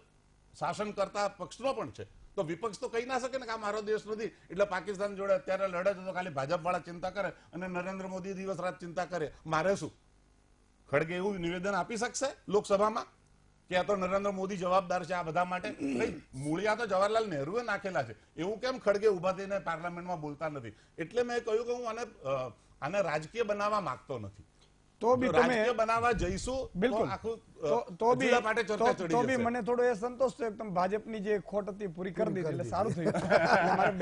શાસન કરતા પક્ષનો પણ છે. તો વિપક્ષ તો કહી ના શકે ને કે આ મારો દેશ નથી એટલે પાકિસ્તાન જોડે અત્યારે લડે તો ખાલી ભાજપ વાળા ચિંતા કરે અને નરેન્દ્ર મોદી દિવસ રાત ચિંતા કરે. મારે શું? ખડગે એવું નિવેદન આપી શકશે લોકસભામાં કે આ તો નરેન્દ્ર મોદી જવાબદાર છે આ બધા માટે? મૂળિયા તો જવાહરલાલ નહેરુએ નાખેલા છે. એવું કેમ ખડગે ઉભા થઈને પાર્લામેન્ટમાં બોલતા નથી? એટલે મેં કહ્યું કે હું આને રાજકીય બનાવવા માંગતો નથી. તો બી રાજકીય બનાવવા જઈશું બિલકુલ તો માટે ચર્ચા ચડી જશે. મને થોડો એ સંતોષ થયો કે તમે ભાજપની જે ખોટ હતી પૂરી કરી દીધી એટલે સારું થયું. મારે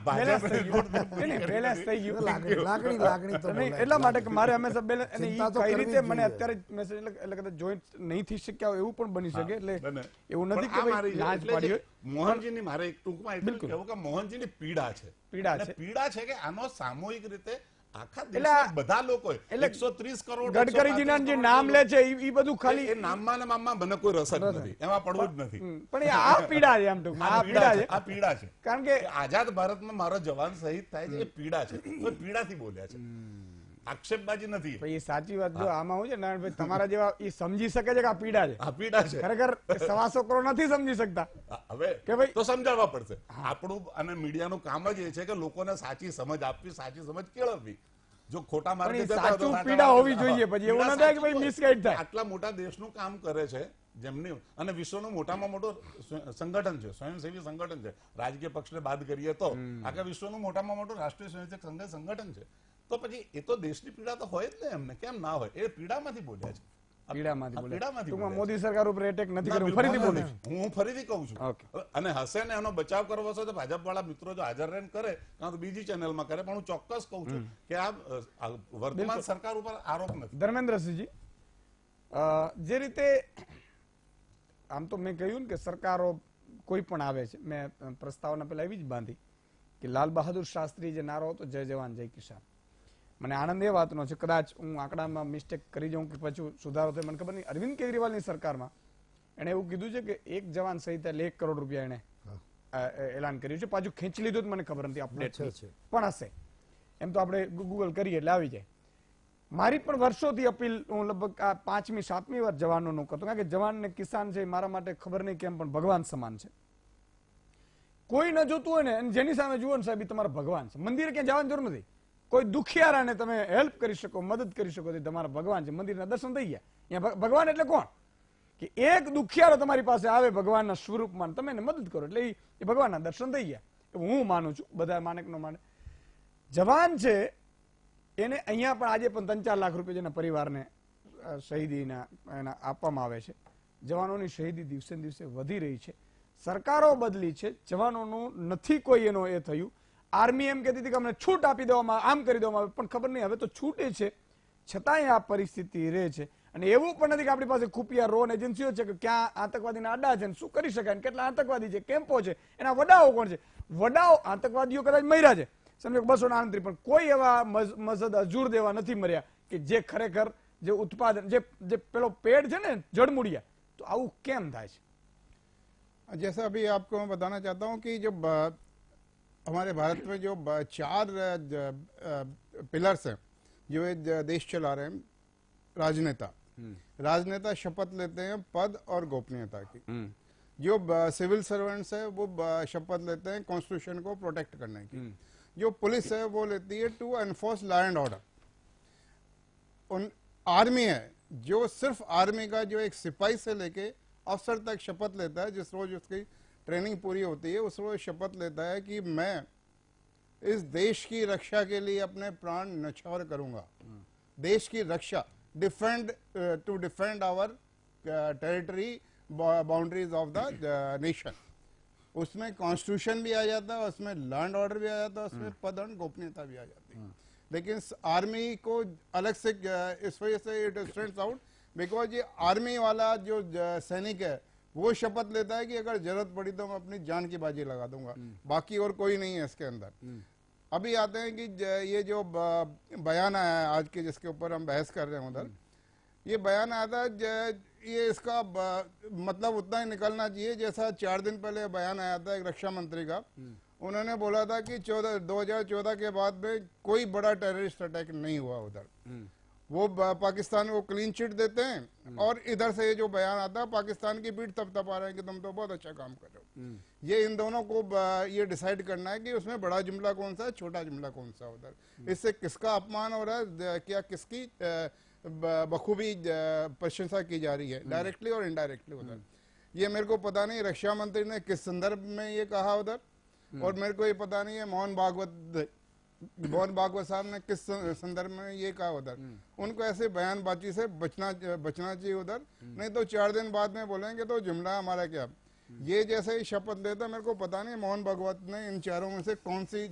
બેલેન્સ થઈ ગયું એટલા માટે કે મારે હંમેશા બેલેન્સ અને ઈ કઈ રીતે મને અત્યારે મેસેજ એટલે કદાચ જોઈન્ટ નહીં થઈ શક્યા હોય એવું પણ બની શકે. એટલે એવું નથી કે લાંચ પાડી હોય. મોહનજીની મારે એક ટૂંકમાં એટલું કહેવું કે મોહનજીની પીડા છે કે આનો સામૂહિક રીતે આખા દેશના બધા લોકો 130 કરોડ ગડકરીજીના જે નામ લે છે એ બધું ખાલી એ નામમાં ને મામમાં મને કોઈ રસ જ નથી, એમાં પડવું જ નથી. પણ આ પીડા છે, આમ ટૂંકમાં આ પીડા છે. કારણ કે આઝાદ ભારતમાં મારો જવાન શહીદ થાય છે એ પીડા છે, તો પીડાથી બોલ્યા છે. આક્ષેપબાજી નથી. પણ એ સાચી વાત જો આમાં હું છે નારાયણભાઈ તમારા જેવા એ સમજી શકે છે કે આ પીડા છે, આ પીડા છે. ખરેખર 125 કરોડ નથી સમજી શકતા. હવે કે ભાઈ તો સમજાવવા પડશે. આપણું અને મીડિયાનું કામ જ એ છે કે લોકોને સાચી સમજ આપવી, સાચી સમજ કેળવવી. જો ખોટા માર્ગે પણ એ જતા હોય તો સાચું સાચા પીડા માર્ગે હોવી જતા. જોઈએ. પછી એવું પીડા ના થાય કે ભાઈ સાચી હોય. મિસગાઈડ થાય. આટલા મોટા દેશનું કામ કરે છે જેમની, અને વિશ્વનું મોટામાં મોટું સંગઠન છે, સ્વયંસેવી સંગઠન છે. રાજકીય પક્ષને બાદ કરીએ તો આખા વિશ્વનું મોટામાં મોટું રાષ્ટ્રીય સ્વયંસેવક સંગઠન છે. તો પછી એ તો દેશની પીડા તો હોય જ ને, એમને કેમ ના હોય? એ પીડામાંથી બોલ્યા છે. પીડામાંથી આ બોલે. પીડામાંથી ટૂંકમાં બોલ્યા મોદી સરકાર ઉપર એટેક નથી ના, કર્યો. બિલકુલ ફરીથી બોલું નથી. હું ફરીથી કહું છું. ઓકે. અને હશે ને એનો બચાવ કરવો છે તો ભાજપ વાળા મિત્રો જો હાજર રહીને કરે, કાં તો બીજી ચેનલમાં કરે, પણ હું ચોક્કસ કહું છું કે આ વર્તમાન સરકાર ઉપર આરોપ નથી. ધર્મેન્દ્રસિંહજી, જે રીતે આમ તો મેં કહ્યું ને કે સરકારો કોઈ પણ આવે છે, મેં પ્રસ્તાવના પહેલા એવી જ બાંધી કે લાલ બહાદુર શાસ્ત્રી જે નારો હતો, જય જવાન જય કિસાન, મને આનંદ એ વાતનો છે, કદાચ હું આંકડામાં મિસ્ટેક કરી જાઉં કે પછી સુધારો થાય મને ખબર નહીં, અરવિંદ કેજરીવાલની સરકારમાં એને એવું કીધું છે કે 1 જવાન સહિત 1 કરોડ રૂપિયા એને એલાન કર્યું છે. પાછું ખેંચી લીધું તો મને ખબર નથી અપડેટ પણ હશે, એમ તો આપણે ગૂગલ કરીએ એટલે આવી જાય. મારી પણ વર્ષોથી અપીલ, હું લગભગ આ 5મી 7મી વાર જવાનોનું કરતો, કારણ કે જવાન ને કિસાન છે મારા માટે ખબર નહીં કેમ પણ ભગવાન સમાન છે. કોઈ ન જોતું હોય ને અને જેની સામે જુઓ ને સાહેબ, તમારા ભગવાન છે. મંદિરે ક્યાં જવાની જરૂર નથી. કોઈ દુખિયારાને તમે હેલ્પ કરી શકો, મદદ કરી શકો, તો તમારા ભગવાન છે. મંદિરના દર્શન થઈ ગયા. અહીંયા ભગવાન એટલે કોણ? કે એક દુખિયારો તમારી પાસે આવે ભગવાનના સ્વરૂપમાં, તમે એને મદદ કરો એટલે એ ભગવાનના દર્શન થઈ ગયા. એવું હું માનું છું. બધા માને કે ન માને. જવાન છે એને અહીંયા પણ આજે પણ 3-4 લાખ રૂપિયા જેના પરિવારને શહીદીના એના આપવામાં આવે છે. જવાનોની શહીદી દિવસે ને દિવસે વધી રહી છે. સરકારો બદલી છે, જવાનોનું નથી કોઈ એનો એ થયું. આર્મી એમ કહેતી હતી કે અમને છૂટ આપી દેવામાં, આમ કરી દેવામાં આવે, પણ ખબર નહીં હવે તો છૂટે છે છતાંય આ પરિસ્થિતિ રહે છે. અને એવું પણ નથી કે આપણી પાસે ખુફિયા રોન એજન્સીઓ છે કે ક્યાં આતંકવાદીના અડ્ડા છે, શું કરી શકાય, કેટલા આતંકવાદી છે, કેમ્પો છે, એના વડાઓ કોણ છે. વડાઓ આતંકવાદીઓ કદાચ મર્યા છે, સમજો 238, પણ કોઈ એવા મસદ અજૂર દેવા નથી મર્યા કે જે ખરેખર જે ઉત્પાદન, જે પેલો પેડ છે ને જડમૂળિયા, તો આવું કેમ થાય છે? जैसा अभी आपको मैं बताना चाहता हूं कि जो हमारे भारत में जो 4 पिलर्स हैं जो ये देश चला रहे हैं, राजनेता शपथ लेते हैं पद और गोपनीयता की. जो सिविल सर्वेंट्स है वो शपथ लेते हैं कॉन्स्टिट्यूशन को प्रोटेक्ट करने की. जो पुलिस है वो लेती है to enforce law and order. Army है जो सिर्फ आर्मी का जो एक सिपाही से लेके अफसर तक शपथ लेता है, जिस रोज उसकी ट्रेनिंग पूरी होती है उस रोज शपथ लेता है कि मैं इस देश की रक्षा के लिए अपने प्राण न्यौछावर करूंगा. देश की रक्षा, to defend our territory boundaries of the nation. उसमें कॉन्स्टिट्यूशन भी आ जाता है, उसमें लॉ एंड ऑर्डर भी आ जाता है, उसमें पद और गोपनीयता भी आ जाती है. लेकिन आर्मी को अलग से इस वजह से इट स्टैंड्स आउट बिकॉज ये आर्मी वाला जो सैनिक है वो शपथ लेता है कि अगर जरूरत पड़ी तो मैं अपनी जान की बाजी लगा दूंगा, बाकी और कोई नहीं है इसके अंदर. अभी आते हैं कि ये जो बयान आया है आज के जिसके ऊपर हम बहस कर रहे हैं उधर, ये बयान आया था, ये इसका मतलब उतना ही निकलना चाहिए जैसा 4 दिन पहले बयान आया था एक रक्षा मंत्री का. उन्होंने बोला था कि 2014 के बाद में कोई बड़ा टेररिस्ट अटैक नहीं हुआ उधर. वो पाकिस्तान को क्लीन चिट देते हैं और इधर से ये जो बयान आता है पाकिस्तान की पीठ थपथपा रहे हैं कि तुम तो बहुत अच्छा काम कर रहे हो. ये इन दोनों को ये डिसाइड करना है कि उसमें बड़ा जुमला कौन सा है, छोटा जुमला कौन सा उधर. इससे किसका अपमान हो रहा है, क्या किसकी बखूबी प्रशंसा की जा रही है डायरेक्टली और इनडायरेक्टली उधर. ये मेरे को पता नहीं रक्षा मंत्री ने किस संदर्भ में ये कहा उधर, और मेरे को ये पता नहीं है मोहन भागवत साहब ने किस संदर्भ में ये कहा उधर. उनको ऐसे बयानबाजी से बचना चाहिए उधर, नहीं तो 4 दिन बाद में बोलेंगे तो जुमला हमारा क्या. ये जैसे ही शपथ लेता, मेरे को पता नहीं मोहन भागवत ने इन चारों में से कौन सी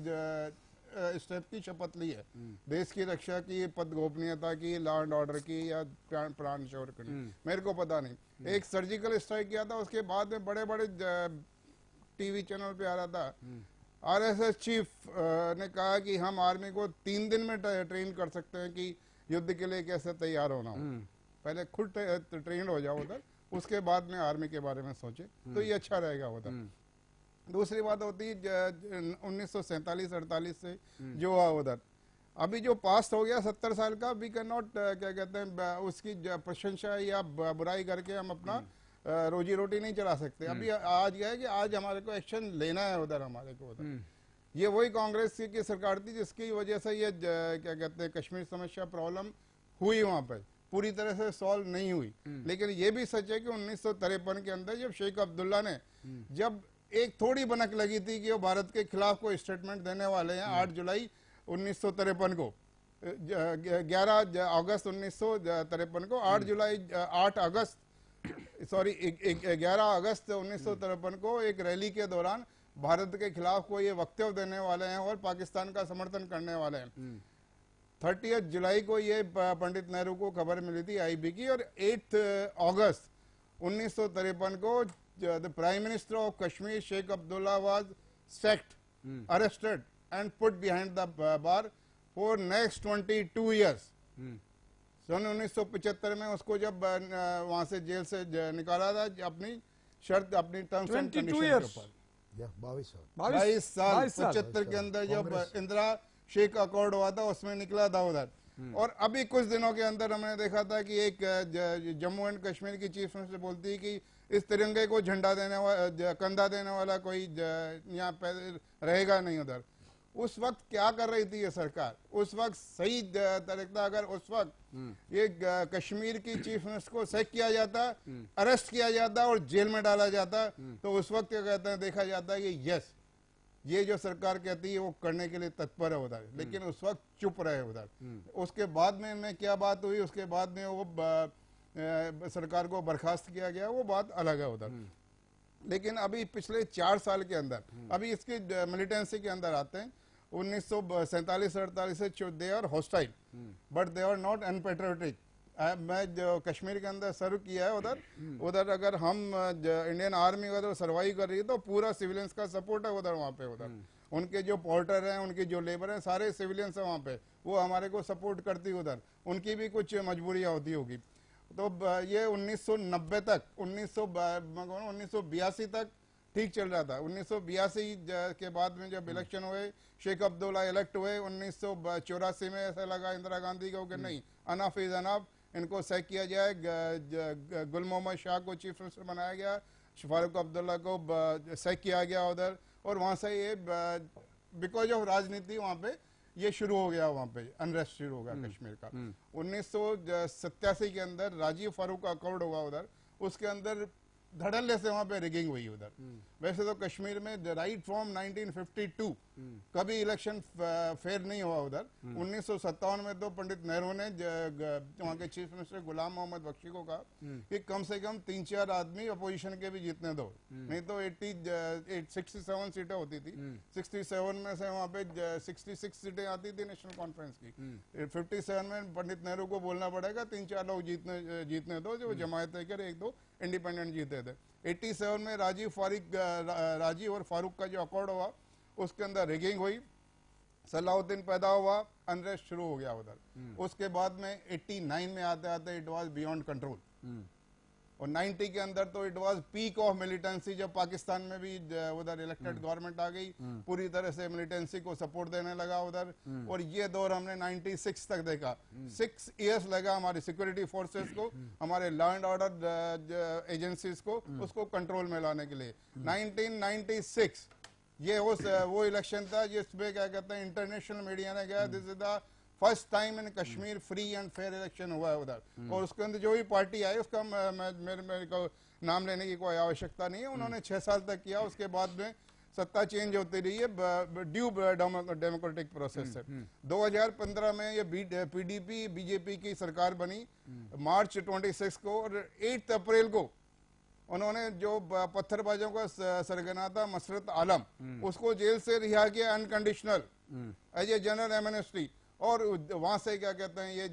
स्टेप की शपथ ली है, देश की रक्षा की, पद गोपनीयता की, लॉ एंड ऑर्डर की, या प्राण न्यौछावर करनी, मेरे को पता नहीं. एक सर्जिकल स्ट्राइक किया था, उसके बाद में बड़े बड़े टीवी चैनल पे आ रहा था, आरएसएस चीफ ने कहा कि हम आर्मी को 3 दिन में ट्रेन कर सकते हैं कि युद्ध के लिए कैसे तैयार होना हो. पहले खुद ट्रेन हो जाओ उधर, उसके बाद में आर्मी के बारे में सोचे तो ये अच्छा रहेगा उधर. दूसरी बात होती है 1947-48 से जो हुआ उधर, अभी जो पास हो गया 70 साल का, वी कैन नॉट क्या कहते हैं उसकी प्रशंसा या बुराई करके हम अपना रोजी रोटी नहीं चला सकते। अभी आज गया है कि आज हमारे को एक्शन लेना है उधर, हमारे को उधर। ये वही कांग्रेस की सरकार थी जिसकी वजह से ये क्या कहते हैं कश्मीर समस्या प्रॉब्लम हुई, वहां पर पूरी तरह से सॉल्व नहीं हुई। लेकिन ये भी सच है कि 1953 के अंदर जब शेख अब्दुल्ला ने जब एक थोड़ी बनक लगी थी कि वो भारत के खिलाफ कोई स्टेटमेंट देने वाले हैं, 8 जुलाई 1953 को, 11 अगस्त 1953 को, 8 अगस्त 11 अगस्त 1953 को एक रैली के दौरान भारत के खिलाफ कोई ये वक्तव्य देने वाले हैं और पाकिस्तान का समर्थन करने वाले हैं। 30 जुलाई को ये पंडित नेहरू को खबर मिली थी आईबी की, और 8 अगस्त 1953 को the prime minister of Kashmir Sheikh Abdullah was sacked, arrested and put behind the bar for next 22 years. सन 1975 में उसको जब वहां से जेल से निकाला था अपनी शर्त, अपनी टर्म्स एंड कंडीशन के ऊपर। 22 साल 75 के अंदर जब इंदिरा शेख अकॉर्ड हुआ था उसमें निकला था उधर। और अभी कुछ दिनों के अंदर हमने देखा था कि एक जम्मू एंड कश्मीर की चीफ मिनिस्टर बोलती है कि इस तिरंगे को झंडा देने वाला, कंधा देने वाला कोई यहाँ रहेगा नहीं उधर। उस वक्त क्या कर रही थी ये सरकार? उस वक्त सही तरीका, अगर उस वक्त ये कश्मीर की चीफ मिनिस्टर को सेक किया जाता, अरेस्ट किया जाता और जेल में डाला जाता, तो उस वक्त क्या कहते हैं देखा जाता है कि यस, ये जो सरकार कहती है वो करने के लिए तत्पर है उधर। लेकिन उस वक्त चुप रहे उधर। उसके बाद में क्या बात हुई, उसके बाद में वो सरकार को बर्खास्त किया गया, वो बात अलग है उधर। लेकिन अभी पिछले 4 साल के अंदर, अभी इसकी मिलिटेंसी के अंदर आते हैं, 1947-48 से they are hostile but they are not unpatriotic. मैं जो कश्मीर के अंदर सर्व किया है उधर अगर हम इंडियन आर्मी अगर सर्वाइव कर रही है तो पूरा सिविलियंस का सपोर्ट है उधर, वहाँ पे उधर उनके जो पोर्टर हैं, उनके जो लेबर हैं, सारे सिविलियंस हैं वहाँ पे, वो हमारे को सपोर्ट करती उधर। उनकी भी कुछ मजबूरियाँ होती होगी। तो ये 1990 तक 1982 तक ठीक चल रहा था। 1982 के बाद में जब इलेक्शन हुए, शेख अब्दुल्ला इलेक्ट हुए, 1984 में ऐसा लगा इंदिरा गांधी को कि नहीं, अनफ इज अनफ, इनको सैक किया जाए। गुल मोहम्मद शाह को चीफ मिनिस्टर बनाया गया, फारूक अब्दुल्ला को सैक किया गया उधर। और वहां से ये बिकॉज ऑफ राजनीति वहां पे ये शुरू हो गया, वहां पे अनरेस्ट शुरू हो गया कश्मीर का। 1987 के अंदर राजीव फारूक का अकॉर्ड हुआ उधर, उसके अंदर धड़ल्ले से वहां पे रिगिंग हुई उधर। वैसे तो कश्मीर में राइट फ्रॉम 1952 कभी इलेक्शन फेयर नहीं हुआ उधर। 1957 में तो पंडित नेहरू ने वहां के चीफ मिनिस्टर गुलाम मोहम्मद बख्शी को कहा कि कम से कम 3-4 आदमी अपोजिशन के भी जीतने दो, नहीं तो 67 सीटें होती थी। 67 में से वहां पे 66 सीटें आती थी नेशनल कॉन्फ्रेंस की। 57 में पंडित नेहरू को बोलना पड़ेगा 3-4 लोग जीतने दो, जो जमायत लेकर 1-2 इंडिपेंडेंट जीते थे। 87 में राजीव और फारूक का जो अकॉर्ड हुआ उसके अंदर रिगिंग हुई, सलाउद्दीन पैदा हुआ, अनरेस्ट शुरू हो गया उधर। उसके बाद में 89 में आते आते इट वाज बियॉन्ड कंट्रोल। और 90 के अंदर तो it was peak of militancy, जब पाकिस्तान में भी उधर इलेक्टेड गवर्नमेंट आ गई, पूरी तरह से मिलिटेंसी को सपोर्ट देने लगा उधर। और ये दौर हमने 96 तक देखा। 6 इयर्स लगा हमारी सिक्योरिटी फोर्सेस को, हमारे लॉ एंड ऑर्डर एजेंसीज को, उसको कंट्रोल में लाने के लिए। 1996 ये वो इलेक्शन था जिसमें क्या कहते हैं इंटरनेशनल मीडिया ने कहा this is the first time in Kashmir free and fair election हुआ है उधर। और उसके अंदर जो भी पार्टी आई उसका मेरे को नाम लेने की कोई आवश्यकता नहीं है। उन्होंने 6 साल तक किया, उसके बाद में सत्ता चेंज होती रही है ड्यू डेमोक्रेटिक प्रोसेस से। 2015 में ये पीडीपी बीजेपी की सरकार बनी मार्च 26 को, और 8 अप्रैल को उन्होंने जो पत्थरबाजों का सरगना था मसरत आलम, उसको जेल से रिहा किया unconditional as a general amnesty. और वहां से क्या कहते हैं ये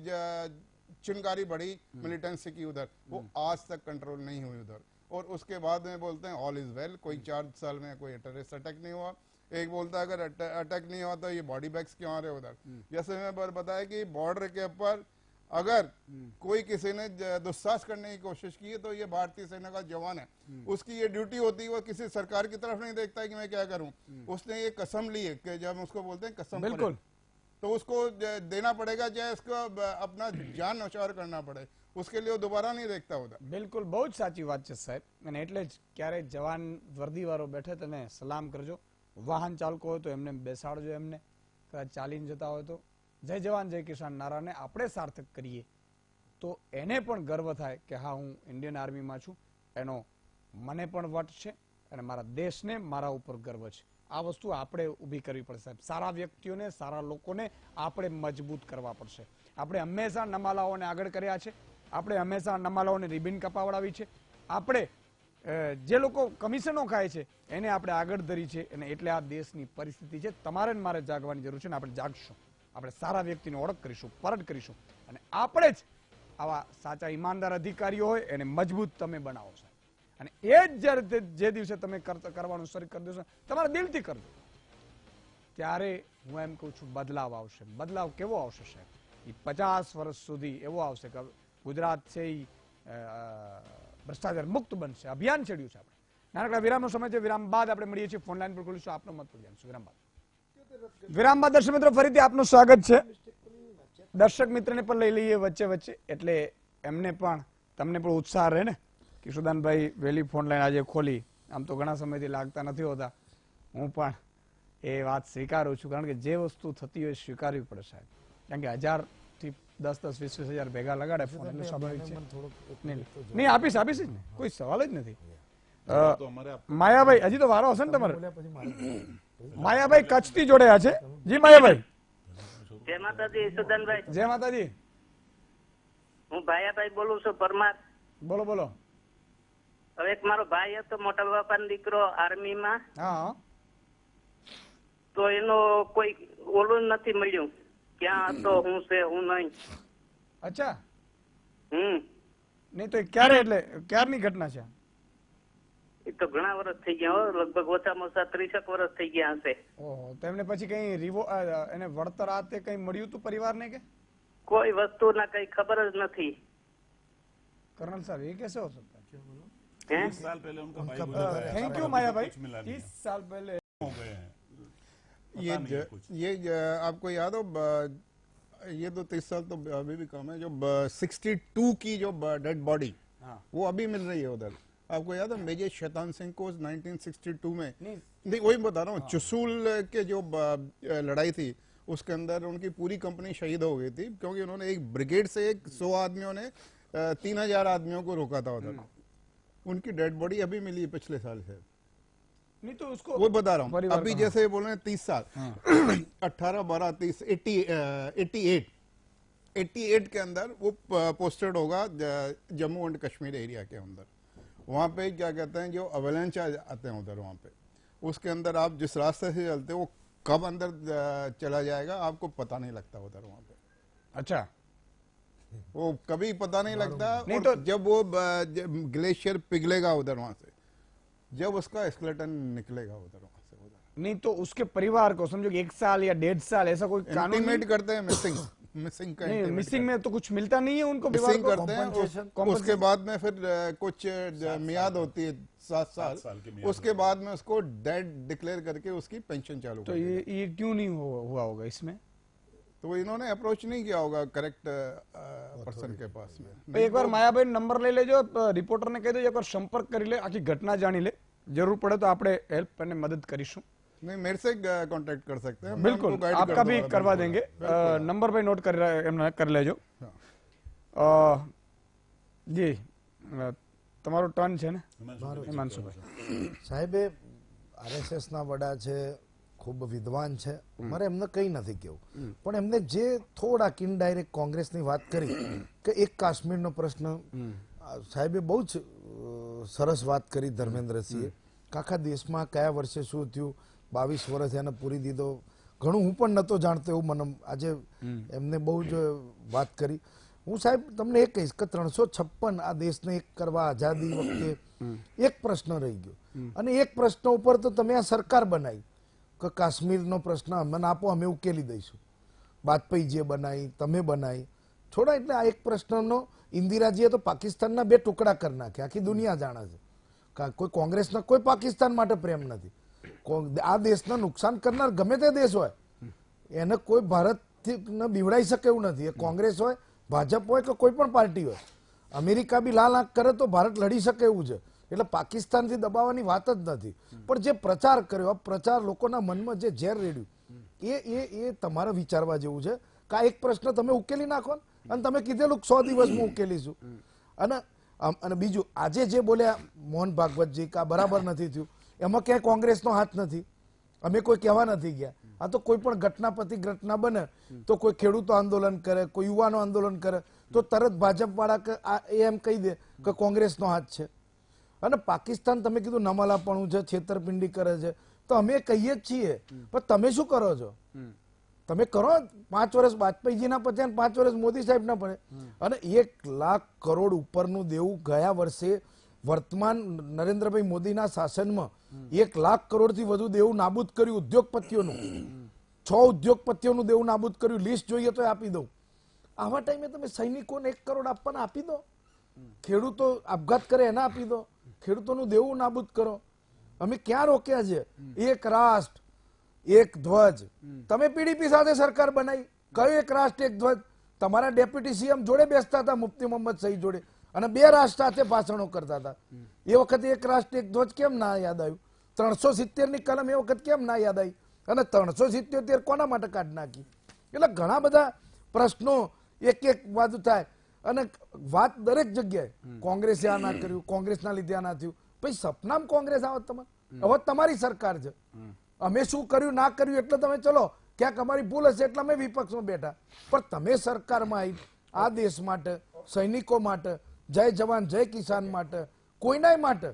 चिनगारी बढ़ी मिलिटेंसी की उधर, वो आज तक कंट्रोल नहीं हुई उधर। और उसके बाद में बोलते हैं ऑल इज वेल, कोई 4 साल में कोई टेररिस्ट अटैक नहीं हुआ। एक बोलता है अगर अटैक नहीं हुआ तो ये बॉडी बैग्स क्यों आ रहे उधर। जैसे मैं बताया कि बॉर्डर के ऊपर अगर कोई किसी ने दुस्साहस करने की कोशिश की है तो ये भारतीय सेना का जवान है, उसकी ये ड्यूटी होती है, वो किसी सरकार की तरफ नहीं देखता है कि मैं क्या करूं। उसने ये कसम ली है कि जब उसको बोलते हैं कसम, बिल्कुल तो उसको देना पड़ेगा, चाहे उसको अपना जान न्यौछावर करना पड़े, उसके लिए वो दोबारा नहीं देखता होता। બિલકુલ બહુ જ સાચી વાત છે સાહેબ, અને એટલે જ ક્યારેય જવાન વર્દીવાળો બેઠે તેને સલામ કરજો, વાહન ચાલકો હોય તો એમને બેસાડજો, એમને કદાચ ચાલીને જતા હોય તો જય જવાન જય કિસાન નારાને આપણે સાર્થક કરીએ તો એને પણ ગર્વ થાય કે હા હું ઇન્ડિયન આર્મીમાં છું, એનો મને પણ વટ છે અને મારા દેશને મારા ઉપર ગર્વ છે. આ વસ્તુ આપણે ઊભી કરવી પડશે સાહેબ. સારા વ્યક્તિઓને, સારા લોકોને આપણે મજબૂત કરવા પડશે. આપણે હંમેશા નમાલાઓને આગળ કર્યા છે, આપણે હંમેશા નમાલાઓને રિબિન કપાવડાવી છે, આપણે જે લોકો કમિશનો ખાય છે એને આપણે આગળ ધરી છે, અને એટલે આ દેશની પરિસ્થિતિ છે. તમારે ને મારે જાગવાની જરૂર છે, ને આપણે જાગશું, આપણે સારા વ્યક્તિની ઓળખ કરીશું, પરટ કરીશું, અને આપણે જ આવા સાચા ઈમાનદાર અધિકારીઓ હોય એને મજબૂત તમે બનાવો છો. અને એ જ જ્યારે જે દિવસે તમે કરવાનું શરૂ કરી દેશો, તમારા દિલથી કરજો, ત્યારે હું એમ કહું છું બદલાવ આવશે. બદલાવ કેવો આવશે સાહેબ? એ 50 વર્ષ સુધી એવો આવશે કે ગુજરાત છે એ ભ્રષ્ટાચાર મુક્ત બનશે. અભિયાન છેડ્યું છે આપણે. નાનકડા વિરામનો સમય છે, વિરામ બાદ આપણે મળીએ છીએ, ફોન લાઈન પર ખોલીશું, આપનો મત પડી જાણશું. વિરામ બાદ દર્શક મિત્રો ફરીથી આપનું સ્વાગત છે. દર્શક મિત્રને પણ લઈ લઈએ વચ્ચે વચ્ચે, એટલે એમને પણ તમને પણ ઉત્સાહ રહે ને. કિશોદાનભાઈ વહેલી ફોન લાઈન આજે ખોલી, આમ તો ઘણા સમયથી લાગતા નથી હોતા, હું પણ એ વાત સ્વીકારું છું, કારણ કે જે વસ્તુ થતી હોય સ્વીકારવી પડે સાહેબ. કારણ કે 1000 થી 10-10, 20-20 હજાર ભેગા લગાડે ફોન, એટલે સ્વાભાવિક છે. નહીં આપીશ જ ને, કોઈ સવાલ જ નથી. માયાભાઈ હજી તો વારો હશે ને તમારે? માયાભાઈ કચ્છથી જોડાયા છે. જી માયાભાઈ. જય માતાજી સુદાનભાઈ. જય માતાજી. હું ભાયાભાઈ બોલું છું પરમાર. બોલો બોલો. હવે એક મારો ભાઈ હતો, મોટા બાપાનો દીકરો આર્મીમાં, હા, તો એનો કોઈ ઓલું નથી મળ્યું, ક્યાં હતો, હું છે હું નહીં. અચ્છા. નહીં તો એ ક્યારે, એટલે ક્યારની ઘટના છે? એ તો ઘણા વર્ષ થઈ ગયા હો, લગભગ ઓછામાં ઓછા 30 વર્ષ થઈ ગયા હશે. ઓહો, તો એમને પછી કઈ એને વળતર આ તે કઈ મળ્યું તું પરિવારને કે? કોઈ વસ્તુના કઈ ખબર જ નથી. कर्नल साहब ये कैसे हो सकता है? 30 साल पहले उनका भाई गुजरा है। थैंक यू माया भाई. 30 साल पहले हो गए हैं। ये आपको याद हो, ये तो 30 साल तो अभी भी कम है, जो 62 की जो डेड बॉडी वो अभी मिल रही है उधर. आपको याद है मेजर शैतान सिंह को 1962 में, नहीं वही बता रहा हूँ, चुसूल के जो लड़ाई थी उसके अंदर उनकी पूरी कंपनी शहीद हो गई थी, क्योंकि उन्होंने एक ब्रिगेड से 100 आदमियों ने 3000 आदमियों को रोका था उधर. उनकी डेड बॉडी अभी मिली पिछले साल से. नहीं तो उसको वो बता रहा हूँ, अभी जैसे बोल रहे हैं 30 साल, 18, 12, 30, 88 के अंदर वो पोस्टेड होगा जम्मू एंड कश्मीर एरिया के अंदर. वहां पे क्या कहते हैं, जो अवेलेंच आते हैं उधर, वहां पे उसके अंदर आप जिस रास्ते से चलते हो कब अंदर चला जाएगा आपको पता नहीं लगता उधर वहां पे. अच्छा, वो कभी पता नहीं लगता. नहीं और तो जब वो ग्लेशियर पिघलेगा उधर वहां से, जब उसका स्केलेटन निकलेगा उधर वहां से उधर, नहीं तो उसके परिवार को समझो कि 1 साल या 1.5 साल ऐसा कोई कानून इंटीमेट करते हैं. मिसिंग का नहीं, intimate मिसिंग में तो कुछ मिलता नहीं है उनको, परिवार मिसिंग को करते हैं. उसके बाद में फिर कुछ मियाद होती है 7 साल की मियाद उसके बाद में उसको डेड डिक्लेयर करके उसकी पेंशन चालू तो कर दी. ये क्यों नहीं हुआ होगा इसमें? तो इन्होंने अप्रोच नहीं किया होगा करेक्ट पर्सन के पास में. तो एक बार मायाभाई नंबर ले लेજો, रिपोर्टर ने कह दो एक बार संपर्क કરી લે, આખી ઘટના જાણી લે, જરૂર પડે તો આપણે હેલ્પ અને મદદ કરીશું. नहीं, मेरे से कांटेक्ट कर सकते हैं. मैं बिल्कुल उनको guide आपका कर भी दूंगा, करवा बिल्कुल. देंगे. नंबर भाई नोट कर लेજો. જી તમારો ટર્ન છે ને હિમાંશુભાઈ. સાહેબે આરએસએસ ના વડા છે, ખૂબ વિદ્વાન છે, મારે એમને કંઈ નથી કેવું, પણ એમને જે થોડાક ઇનડાયરેક્ટ કોંગ્રેસની વાત કરી કે એક કાશ્મીરનો પ્રશ્ન, સાહેબે બહુ જ સરસ વાત કરી ધર્મેન્દ્રસિંહે, આખા દેશમાં કયા વર્ષે શું થયું, 22 વર્ષ એને પૂરી દીધો, ઘણું હું પણ નહોતો જાણતો એવું મને આજે એમને બહુ જ વાત કરી. હું સાહેબ તમને એ કહીશ કે 356 આ દેશને એક કરવા આઝાદી વખતે એક પ્રશ્ન રહી ગયો, અને એક પ્રશ્ન ઉપર તો તમે આ સરકાર બનાવી કે કાશ્મીરનો પ્રશ્ન અમને આપો, અમે ઉકેલી દઈશું. વાજપેયીજીએ બનાવી, તમે બનાવી, છોડા. એટલે આ એક પ્રશ્નનો ઇન્દિરાજીએ તો પાકિસ્તાનના 2 ટુકડા કરી નાખ્યા, આખી દુનિયા જાણે છે. કોઈ કોંગ્રેસના કોઈ પાકિસ્તાન માટે પ્રેમ નથી. આ દેશને નુકસાન કરનાર ગમે તે દેશ હોય એને કોઈ ભારત બીવડાઈ શકે એવું નથી. એ કોંગ્રેસ હોય, ભાજપ હોય કે કોઈ પણ પાર્ટી હોય, અમેરિકા બી લાલ આંખ કરે તો ભારત લડી શકે એવું છે. એટલે પાકિસ્તાનથી દબાવવાની વાત જ નથી. પણ જે પ્રચાર કર્યો, પ્રચાર લોકોના મનમાં જે ઝેર રેડ્યું, એ તમારે વિચારવા જેવું છે કે આ એક પ્રશ્ન તમે ઉકેલી નાખો ને, અને તમે કીધેલું 100 દિવસમાં ઉકેલીશું. અને બીજું આજે જે બોલ્યા મોહન ભાગવતજી કે આ બરાબર નથી થયું, એમાં ક્યાંય કોંગ્રેસનો હાથ નથી. અમે કોઈ કહેવા નથી ગયા. આ તો કોઈ પણ ઘટના પ્રતિ ઘટના બને તો કોઈ ખેડૂતો આંદોલન કરે, કોઈ યુવાનો આંદોલન કરે તો તરત ભાજપ વાળા એમ કહી દે કે કોંગ્રેસનો હાથ છે. અને પાકિસ્તાન તમે કીધું નમલાપણું છે, છેતરપિંડી કરે છે, તો અમે કહીએ જ છીએ, પણ તમે શું કરો છો? તમે કરો 5 વર્ષ વાજપેયીજીના પડે, 5 વર્ષ મોદી સાહેબ ના પડે. અને 1 લાખ કરોડ ઉપરનું દેવું ગયા વર્ષે વર્તમાન નરેન્દ્રભાઈ મોદીના શાસનમાં 1 લાખ કરોડથી વધુ દેવું નાબૂદ કર્યું. ઉદ્યોગપતિઓનું 6 ઉદ્યોગપતિઓનું દેવું નાબૂદ કર્યું. લિસ્ટ જોઈએ તો આપી દઉં. આવા ટાઈમે તમે સૈનિકોને 1 કરોડ આપવાના આપી દો, ખેડૂતો આપઘાત કરે એના આપી દો, ખેડૂતોનું દેવું નાબૂદ કરો. અમે ક્યાં રોક્યા છે? એક રાષ્ટ્ર એક ધ્વજ. તમે પીડીપી સાથે સરકાર બનાવી, કયું એક રાષ્ટ્ર એક ધ્વજ? તમારા ડેપ્યુટી સીએમ જોડે બેસતા હતા મુફ્તી મોહમ્મદ સઈદ જોડે, અને 2 રાષ્ટ્ર સાથે ભાષણો કરતા હતા. એ વખતે એક રાષ્ટ્ર એક ધ્વજ કેમ ના યાદ આવ્યું? 370 ની કલમ એ વખત કેમ ના યાદ આવી? અને 377 કોના માટે કાઢી નાખી? એટલે ઘણા બધા પ્રશ્નો એક બાજુ થાય, અને વાત દરેક જગ્યાએ કોંગ્રેસે આ ના કર્યું, કોંગ્રેસના લીધે આ ના થયું. પછી સપનામ કોંગ્રેસ આવત તમારે? હવે તમારી સરકાર છે, અમે શું કર્યું ના કર્યું એટલે તમે ચલો ક્યાંક અમારી ભૂલ હશે એટલે અમે વિપક્ષમાં બેઠા. પણ તમે સરકારમાં આવી આ દેશ માટે, સૈનિકો માટે, જય જવાન જય કિસાન માટે, કોઈના માટે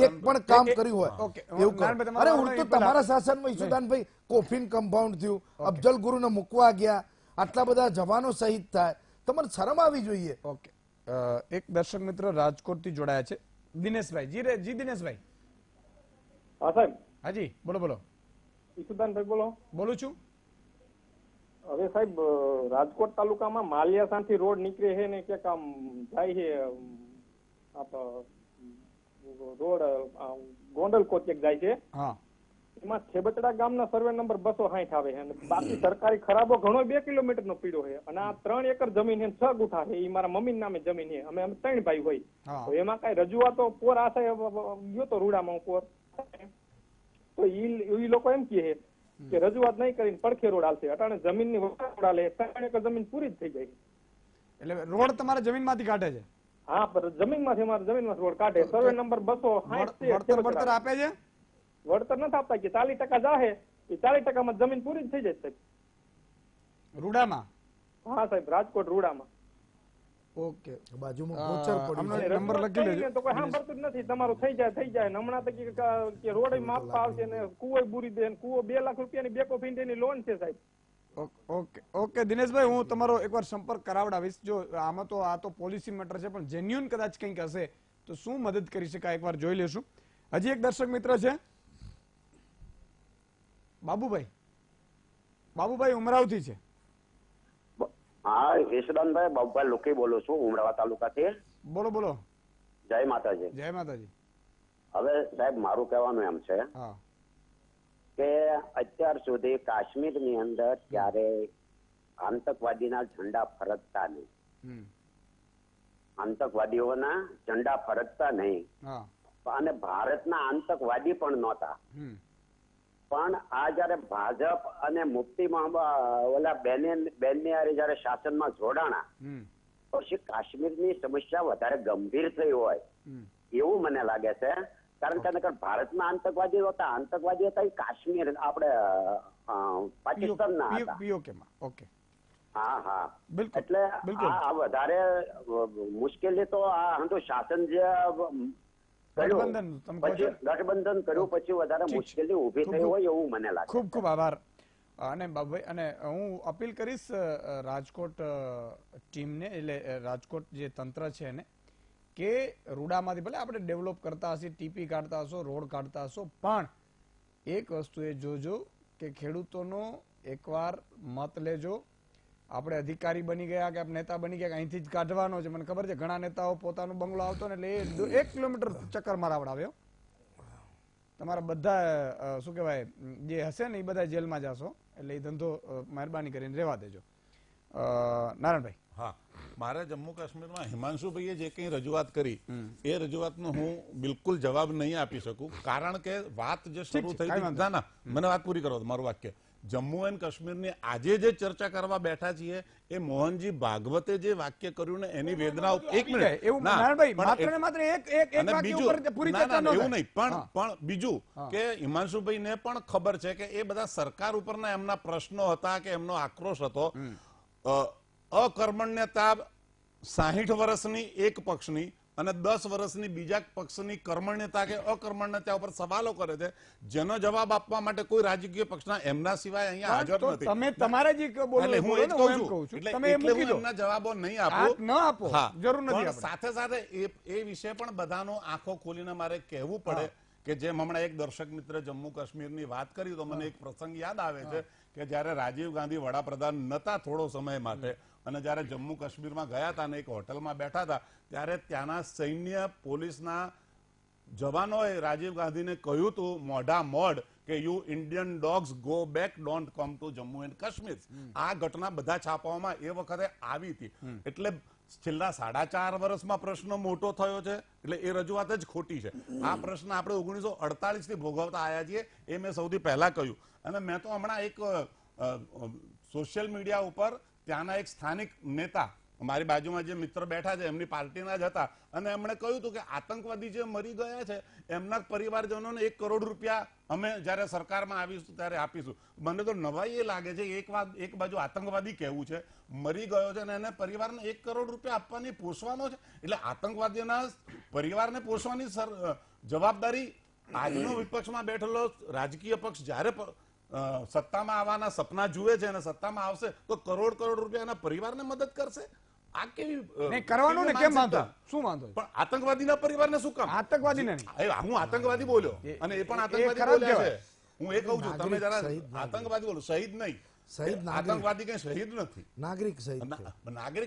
એક પણ કામ કર્યું હોય એવું કરો. અરે ઉલટું તમારા શાસનમાં ઈસુદાનભાઈ કોફીન કમ્પાઉન્ડ થયું, અફજલ ગુરુને મૂકવા ગયા, આટલા બધા જવાનો શહીદ થાય, તમને શરમ આવી જોઈએ. ઓકે, એક દર્શક મિત્ર રાજકોટથી જોડાયા છે, દિનેશભાઈ. જી દિનેશભાઈ. હા સાહેબ. હાજી બોલો બોલો. ઈસુદાનભાઈ બોલો. બોલું છું. હવે સાહેબ રાજકોટ તાલુકામાં માલિયાસાથી રોડ નીકળે છે ને ક્યાંક આમ જાય છે રોડ ગોંડલ કોચેક જાય છે. હા, એમાં છેબટડા ગામના સર્વે નંબર 260 આવે છે, અને બાકી સરકારી ખરાબો ઘણો 2 કિલોમીટર નો પીડો છે. અને આ 3 એકર જમીન છે, 6 ગુઠા છે, એ મારા મમ્મી નામે જમીન છે. અમે 3 ભાઈ હોય. એમાં કઈ રજૂઆતો પોર આ ગયો તો રૂડામાં પોર, તો એ લોકો એમ કહે કે રજૂઆત નહીં કરીને પડખે રોડ હાલશે. અટાણે જમીનની રોડ હાલે, 3 એકર જમીન પૂરી જ થઈ જાય. એટલે રોડ તમારા જમીનમાંથી કાઢે છે? હા, જમીનમાંથી અમારા જમીનમાંથી રોડ કાઢે. સર્વે નંબર 260 વળતર આપે છે? વળતર નથી આપતા કે 40% જાહે, એ 40%માં જમીન પૂરી જ થઈ જાય સાહેબ. રૂડામાં? હા સાહેબ, રાજકોટ રૂડામાં. ઓકે, બાજુમાં ગોચર પડ્યું. નંબર લખી લેજો. તો કોઈ સાંભળતું જ નથી. તમારું થઈ જાય. હમણાં તો કે રોડ માપવા આવશે ને કુવો બુરી દે, કુવો 2 લાખ રૂપિયાની બેક ઓફ ઇન્ડિયાની લોન છે સાહેબ. ઓકે દિનેશભાઈ, હું તમારો એકવાર સંપર્ક કરાવડાવીશ. જો આમાં તો આ તો પોલિસી મેટર છે, પણ જેન્યુઅન કદાચ કંઈક હશે તો શું મદદ કરી શકાય એકવાર જોઈ લેશું. હજી એક દર્શક મિત્ર છે, બાબુભાઈ ઉમરાવથી છે. હા, યશદાનભાઈ બાબુભાઈ લોકી બોલું છું, ઉમરાવા તાલુકાથી. બોલો. જય માતાજી. જય માતાજી. હવે સાહેબ મારું કહેવાનું એમ છે કે અત્યાર સુધી કાશ્મીરની અંદર ક્યારે આતંકવાદીના ઝંડા ફરકતા નહીં, આતંકવાદીઓના ઝંડા ફરકતા નહીં, અને ભારતના આતંકવાદી પણ નહોતા. પણ આ જયારે ભાજપ અને મુફ્તી ઓલા બેનની હારે જયારે શાસનમાં જોડાણા પછી કાશ્મીરની સમસ્યા વધારે ગંભીર થઈ હોય એવું મને લાગે છે. કારણ કે ભારતના આતંકવાદી હતા એ કાશ્મીર આપણે પાકિસ્તાનના હતા. હા, એટલે આ વધારે મુશ્કેલી તો આ શાસન જે ગઠબંધન કર્યું પછી વધારે મુશ્કેલી ઉભી થઈ હોય એવું મને લાગે. ખૂબ આભાર. અને બાબુભાઈ, અને હું અપીલ કરીશ રાજકોટ ટીમને, એટલે રાજકોટ જે તંત્ર છે એને, કે રૂડામાંથી ભલે આપણે ડેવલપ કરતા હશે, ટીપી કાઢતા હશો, રોડ કાઢતા હશો, પણ એક વસ્તુ એ જોજો કે ખેડૂતોનો એકવાર મત લેજો. આપણે અધિકારી બની ગયા કે નેતા બની ગયા અહીંથી જ કાઢવાનો છે. મને ખબર છે ઘણા નેતાઓ પોતાનો બંગલો આવતો ને એટલે 1 કિલોમીટર ચક્કર મારાવડાવ્યો. તમારા બધા શું કહેવાય જે હશે ને એ બધા જેલમાં જશો, એટલે એ ધંધો મહેરબાની કરીને રહેવા દેજો. નારાયણભાઈ. હા, મારે જમ્મુ કાશ્મીરમાં હિમાંશુભાઈએ જે કંઈ રજૂઆત કરી એ રજૂઆતનો હું બિલકુલ જવાબ નહીં આપી શકું, કારણ કે વાત જે શરૂ થઈ ના મને વાત પૂરી કરો મારું વાક્ય. જમ્મુ એન્ડ કાશ્મીરની આજે જે ચર્ચા કરવા બેઠા છીએ એ મોહનજી ભાગવતે જે વાક્ય કર્યું ને એની વેદના એક મિનિટ એવું નહીં, પણ બીજું કે હિમાંશુભાઈને પણ ખબર છે કે એ બધા સરકાર ઉપરના એમના પ્રશ્નો હતા કે એમનો આક્રોશ હતો. અકર્મણ્યતા 60 વર્ષની એક પક્ષની અને 10 વર્ષની બીજા પક્ષની કર્મણ્યતા કે અકર્મણ્યતા ઉપર સવાલો કરે છે, જેનો જવાબ આપવા માટે કોઈ રાજકીય પક્ષના એમના સિવાય અહીંયા હાજર નથી. તમે તમારે જે બોલો હું એ જ કહું છું, એટલે હું એમના જવાબો નહીં આપું, ન આપો, જરૂર નથી. સાથે સાથે એ વિશે પણ બધાનો આંખો ખોલીને મારે કહેવું પડે કે જેમ હમણાં એક દર્શક મિત્ર જમ્મુ કાશ્મીરની વાત કરી તો મને એક પ્રસંગ યાદ આવે છે કે જ્યારે રાજીવ ગાંધી વડાપ્રધાન નતા થોડો સમય માટે અને જ્યારે જમ્મુ કાશ્મીરમાં ગયા હતા અને એક હોટલમાં બેઠા હતા ત્યારે ત્યાંના સૈન્ય પોલીસના જવાનોએ રાજીવ ગાંધીને કહ્યું હતું મોઢા મોઢ કે you Indian dogs go back, don't come to Jammu and Kashmir. આ ઘટના બધા છાપાઓમાં એ વખતે આવી હતી. એટલે છેલ્લા 4.5 વર્ષમાં પ્રશ્ન મોટો થયો છે, એટલે એ રજૂઆત જ ખોટી છે. આ પ્રશ્ન આપણે 1948 થી ભોગવતા આવ્યા છીએ, એ મેં સૌથી પહેલા કહ્યું. અને મેં તો હમણાં એક સોશિયલ મીડિયા ઉપર ત્યાંના એક સ્થાનિક નેતા, મારી બાજુમાં જે મિત્ર બેઠા છે એમની પાર્ટીના જ હતા, અને એમણે કહ્યું હતું કે આતંકવાદી જે મરી ગયા છે એમના પરિવારજનોને 1 કરોડ રૂપિયા અમે જ્યારે સરકારમાં આવીશું ત્યારે આપીશું. મને તો નવાઈ એ લાગે છે, એક બાજુ આતંકવાદી કહેવું છે, મરી ગયો છે અને એને પરિવારને 1 કરોડ રૂપિયા આપવાની પોષવાનો છે. એટલે આતંકવાદીઓના પરિવારને પોષવાની જવાબદારી આજનો વિપક્ષમાં બેઠેલો રાજકીય પક્ષ જ્યારે સત્તામાં આવવાના સપના જુએ છે અને સત્તામાં આવશે તો કરોડ રૂપિયા એના પરિવારને મદદ કરશે. આ કેવી કરવાનું ને કેમ વાંધો, શું વાંધો? પણ આતંકવાદીના પરિવારને શું કામ? આતંકવાદીને હું આતંકવાદી બોલ્યો અને એ પણ આતંકવાદી બોલ્યા છે. હું એ કહું છું તમે જરા આતંકવાદી બોલો, શહીદ નહીં. આતંકવાદી કઈ શહીદ નથી, નાગરિક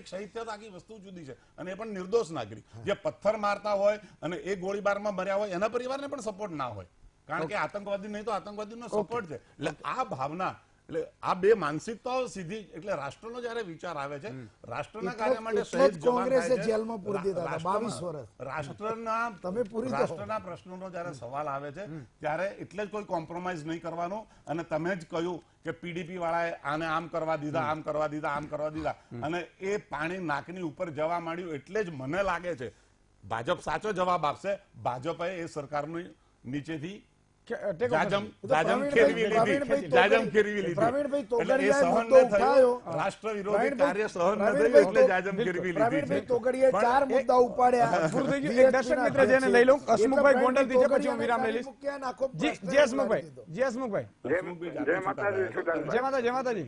શહીદ થયો તો આખી વસ્તુ જુદી છે. અને એ પણ નિર્દોષ નાગરિક જે પથ્થર મારતા હોય અને એ ગોળીબારમાં મર્યા હોય એના પરિવારને પણ સપોર્ટ ના હોય, કારણ કે આતંકવાદી નહીં તો આતંકવાદીનો સપોર્ટ છે. એટલે આ ભાવના, એટલે આ બે માનસિકતાઓ સીધી, એટલે રાષ્ટ્રનો જયારે વિચાર આવે છે, રાષ્ટ્રના કાર્ય માટે શહીદ કોંગ્રેસે જેલમાં પૂરી દીધા હતા 22 વર્ષ. રાષ્ટ્રના પ્રશ્નોનો જયારે સવાલ આવે છે ત્યારે એટલે જ કોઈ કોમ્પ્રોમાઇઝ નહીં કરવાનું. અને તમે જ કહ્યું કે પીડીપી વાળાએ આને આમ કરવા દીધા, આમ કરવા દીધા, આમ કરવા દીધા, અને એ પાણી નાકની ઉપર જવા માંડ્યું. એટલે જ મને લાગે છે ભાજપ સાચો જવાબ આપશે. ભાજપે એ સરકારની નીચેથી રાષ્ટ્ર વિરોધી કાર્ય સહન ન થયું એટલે જાજમ ફેરવી લીધી. 4 મુદ્દા ઉપાડ્યા. દર્શક મિત્ર જેને લઈ લઉં, હસમુખભાઈ ગોંડલ થી છે, પછી હું વિરામ લઈ લઈશ. જી હસમુખભાઈ. જય માતાજી.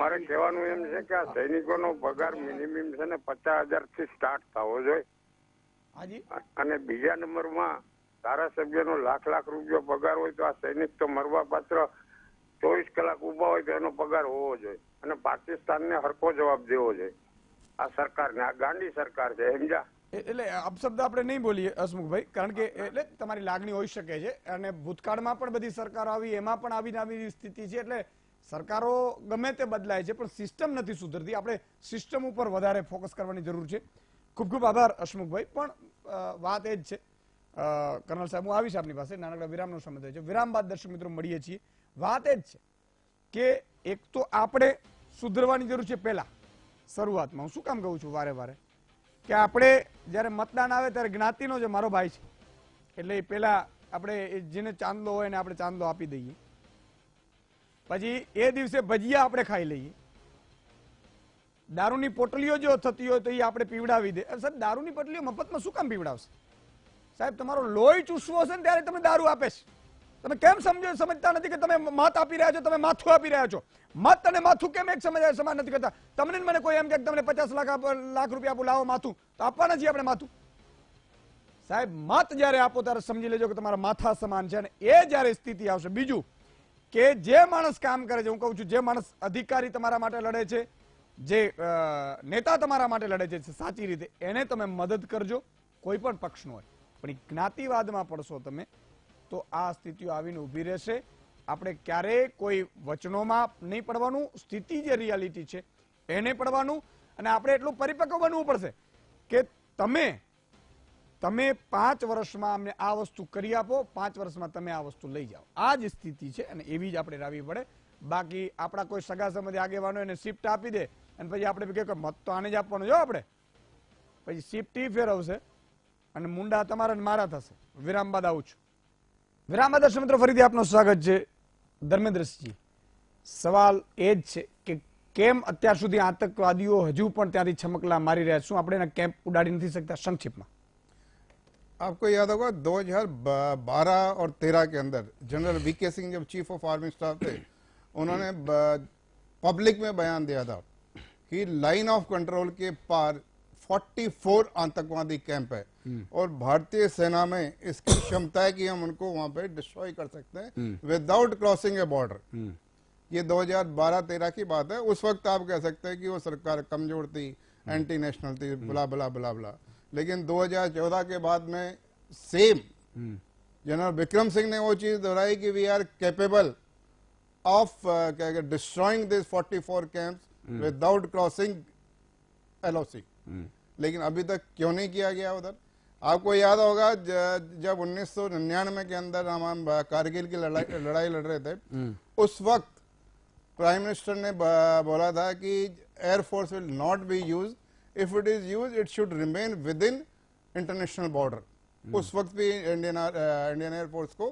મારે કહેવાનું એમ છે કે આ સૈનિકોનો પગાર મિનિમમ છે ને 50,000 થી સ્ટાર્ટ થવો જોઈએ. અને બીજા નંબરમાં ધારાસભ્યનો લાખ રૂપિયો પગાર હોય તો આ સૈનિક તો મરવા પાત્ર 24 કલાક ઉભા હોય તો એનો પગાર હોવો જોઈએ. અને પાકિસ્તાનને હરખો જવાબ દેવો જોઈએ આ સરકારને. આ ગાંડી સરકાર છે, સમજ્યા? એટલે અપશબ્દ આપણે નહીં બોલીએ હસમુખભાઈ, કારણ કે એટલે તમારી લાગણી હોઈ શકે છે. અને ભૂતકાળમાં પણ બધી સરકારો આવી, એમાં પણ આવી સ્થિતિ છે. એટલે સરકારો ગમે તે બદલાય છે પણ સિસ્ટમ નથી સુધરતી. આપણે સિસ્ટમ ઉપર વધારે ફોકસ કરવાની જરૂર છે. ખૂબ ખૂબ આભાર હસમુખભાઈ. પણ વાત એ જ છે, કર્નલ સાહેબ હું આવીશ આપની પાસે, નાનકડા વિરામનો સમય થયો છે. વિરામ બાદ દર્શક મિત્રો મળીએ છીએ. વાત એ જ છે કે એક તો આપણે સુધરવાની જરૂર છે. પહેલા શરૂઆતમાં હું શું કામ કહું છું વારે કે આપણે જયારે મતદાન આવે ત્યારે જ્ઞાતિનો જે મારો ભાઈ છે એટલે પેલા આપણે જેને ચાંદલો હોય ને આપણે ચાંદલો આપી દઈએ, પછી એ દિવસે ભજીયા આપણે ખાઈ લઈએ, દારૂની પોટલીઓ જો થતી હોય તો એ આપણે પીવડાવી દે. સાહેબ દારૂની પોટલીઓ મફતમાં શું કામ પીવડાવશે? સાહેબ તમારો લોહી ચૂસવો છે ને ત્યારે તમે દારૂ આપે છે. તમે કેમ સમજતા નથી કે તમે મત આપી રહ્યા છો, તમે માથું આપી રહ્યા છો? મત અને માથું કેમ એક સમાન નથી કરતા? તમને મને કોઈ એમ કે તમને 50 લાખ રૂપિયા આપું, લાવો માથું, તો આપવાના છીએ આપણે માથું? સાહેબ મત જયારે આપો ત્યારે સમજી લેજો કે તમારા માથા સમાન છે. અને એ જયારે સ્થિતિ આવશે, બીજું કે જે માણસ કામ કરે છે, હું કહું છું જે માણસ અધિકારી તમારા માટે લડે છે, જે નેતા તમારા માટે લડે છે સાચી રીતે, એને તમે મદદ કરજો, કોઈ પણ પક્ષનો હોય. પણ જ્ઞાતિવાદમાં પડશો તમે તો આ સ્થિતિઓ આવીને ઊભી રહેશે. આપણે ક્યારેય કોઈ વચનોમાં નહીં પડવાનું, સ્થિતિ જે રિયાલિટી છે એને પડવાનું, અને આપણે એટલું પરિપક્વ બનવું પડશે કે તમે 5 વર્ષમાં અમને આ વસ્તુ કરી આપો, 5 વર્ષમાં તમે આ વસ્તુ લઈ જાઓ. આ જ સ્થિતિ છે અને એવી જ આપણે લાવવી પડે. બાકી આપણા કોઈ સગા સંબંધી આગેવાનો એને શિફ્ટ આપી દે અને પછી આપણે કે મત તો આને જ આપવાનું જો આપણે, પછી શિફ્ટ ફેરવશે અને મુંડા તમારા મારા થશે. વિરામ બાદ આવું છું. વિરામ બાદ દર્શક મિત્રો ફરીથી આપનું સ્વાગત છે. ધર્મેન્દ્રસિંહજી, સવાલ એ જ છે કે કેમ અત્યાર સુધી આતંકવાદીઓ હજુ પણ ત્યાંથી છમકલા મારી રહ્યા? શું આપણે એના કેમ્પ ઉડાડી નથી શકતા? संक्षिप्त में आपको याद होगा 2012 और 13 के अंदर जनरल वीके सिंह जब चीफ ऑफ आर्मी स्टाफ थे, उन्होंने पब्लिक में बयान दिया था कि लाइन ऑफ कंट्रोल के पार 44 आतंकवादी कैंप है और भारतीय सेना में इसकी क्षमता है कि हम उनको वहां पे डिस्ट्रॉय कर सकते हैं विदाउट क्रॉसिंग ए बॉर्डर. ये 2012-13 की बात है. उस वक्त आप कह सकते हैं कि वो सरकार कमजोर थी, एंटी नेशनल थी, बुला बुला बुला बुला. लेकिन 2014 के बाद में सेम जनरल विक्रम सिंह ने वो चीज दोहराई कि we are capable of destroying this 44 camps without crossing LOC. लेकिन अभी तक क्यों नहीं किया गया उधर? आपको याद होगा जब 1999 के अंदर हम कारगिल की लड़ाई लड़ रहे थे, उस वक्त प्राइम मिनिस्टर ने बोला था कि air force will not be used. If it is used, it should remain within international border. उस वक्त भी इंडियन एयरफोर्स को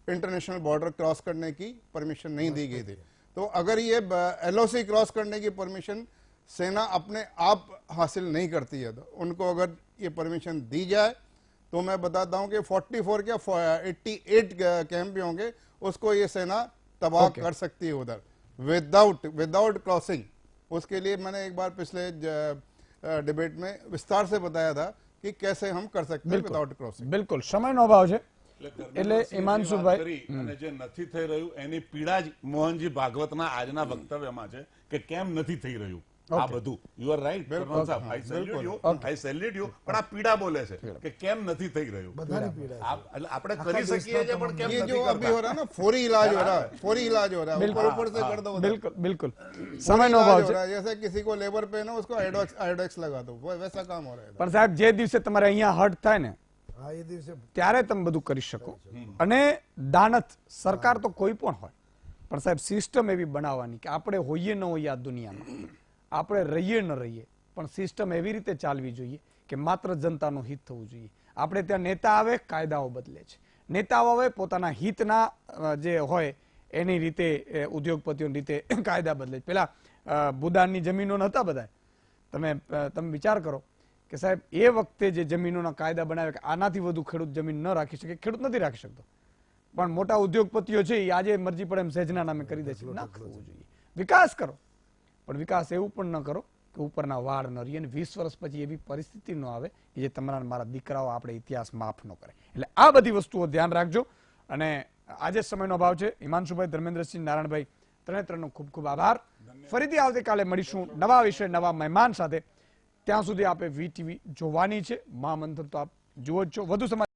इंटरनेशनल बॉर्डर क्रॉस करने की परमिशन नहीं दी गई थी. तो अगर ये एलओसी क्रॉस करने की परमिशन सेना अपने आप हासिल नहीं करती है, तो उनको अगर ये परमिशन दी जाए तो मैं बताता हूं कि 44 क्या 88 कैंप भी होंगे, उसको ये सेना तबाह कर सकती है उधर विदाउट क्रॉसिंग. उसके लिए मैंने एक बार पिछले डिबेट में विस्तार से बताया था कि कैसे हम कर सकते हैं विदाउट क्रॉसिंग. બિલકુલ સમયનો અભાવ છે એટલે હિમાંશુભાઈ અને જે નથી થઈ રહ્યું એની પીડા જ મોહનજી ભાગવતના આજના વક્તવ્યમાં છે કે કેમ નથી થઈ રહ્યું આ બધું. યુ આર રાઈટ કર્નલ સાહેબ, આઈ સેલ્યુટ યુ, પણ આ પીડા બોલે છે કે કેમ નથી થઈ રહ્યું. આપણે કરી શકીએ છીએ પણ કેમ નથી કરતા. अभी हो रहा है ना फौरी इलाज हो रहा है, फौरी इलाज हो रहा है, ऊपर से कर दो. બિલકુલ બિલકુલ સમયનો અભાવ છે. जैसे किसी को लेबर पेन है उसको आयोडेक्स लगा दो, वैसा काम हो रहा है. પણ સાહેબ જે દિવસે તમારે અહીંયા હર્ટ થાય ને ત્યારે તમે બધું કરી શકો. અને દાનત સરકાર તો કોઈ પણ હોય, પણ સાહેબ સિસ્ટમ એવી બનાવવાની કે આપણે હોઈએ ન હોઈએ આ દુનિયામાં, આપણે રહીએ ન રહીએ, પણ સિસ્ટમ એવી રીતે ચાલવી જોઈએ કે માત્ર જનતાનું હિત થવું જોઈએ. આપણે ત્યાં નેતા આવે કાયદાઓ બદલે છે, નેતાઓ આવે પોતાના હિતના જે હોય એની રીતે ઉદ્યોગપતિઓની રીતે કાયદા બદલે. પેલા ભૂદાનની જમીનો નહોતા બધા, તમે વિચાર કરો કે સાહેબ એ વખતે જે જમીનોના કાયદા બનાવે કે આનાથી વધુ ખેડૂત જમીન ન રાખી શકે, ખેડૂત નથી રાખી શકતો, પણ મોટા ઉદ્યોગપતિઓ છે એ આજે મરજી પડે એમ સહેજના નામે કરી દે છે. ના કરવું જોઈએ. વિકાસ કરો, પણ વિકાસ એવું પણ ન કરો કે ઉપરના વાળ ન રહીએ અને 20 વર્ષ પછી એવી પરિસ્થિતિ ન આવે કે જે તમારા મારા દીકરાઓ આપણે ઇતિહાસ માફ ન કરે. એટલે આ બધી વસ્તુઓ ધ્યાન રાખજો. અને આજે સમયનો અભાવ છે. હિમાંશુભાઈ, ધર્મેન્દ્રસિંહ, નારાયણભાઈ ત્રણેનો ખૂબ ખૂબ આભાર. ફરીથી આવતીકાલે મળીશું નવા વિષય નવા મહેમાન સાથે. ત્યાં સુધી આપે વીટીવી જોવાની છે. મહામંથન તો આપ જુઓ જ છો. વધુ સમાચાર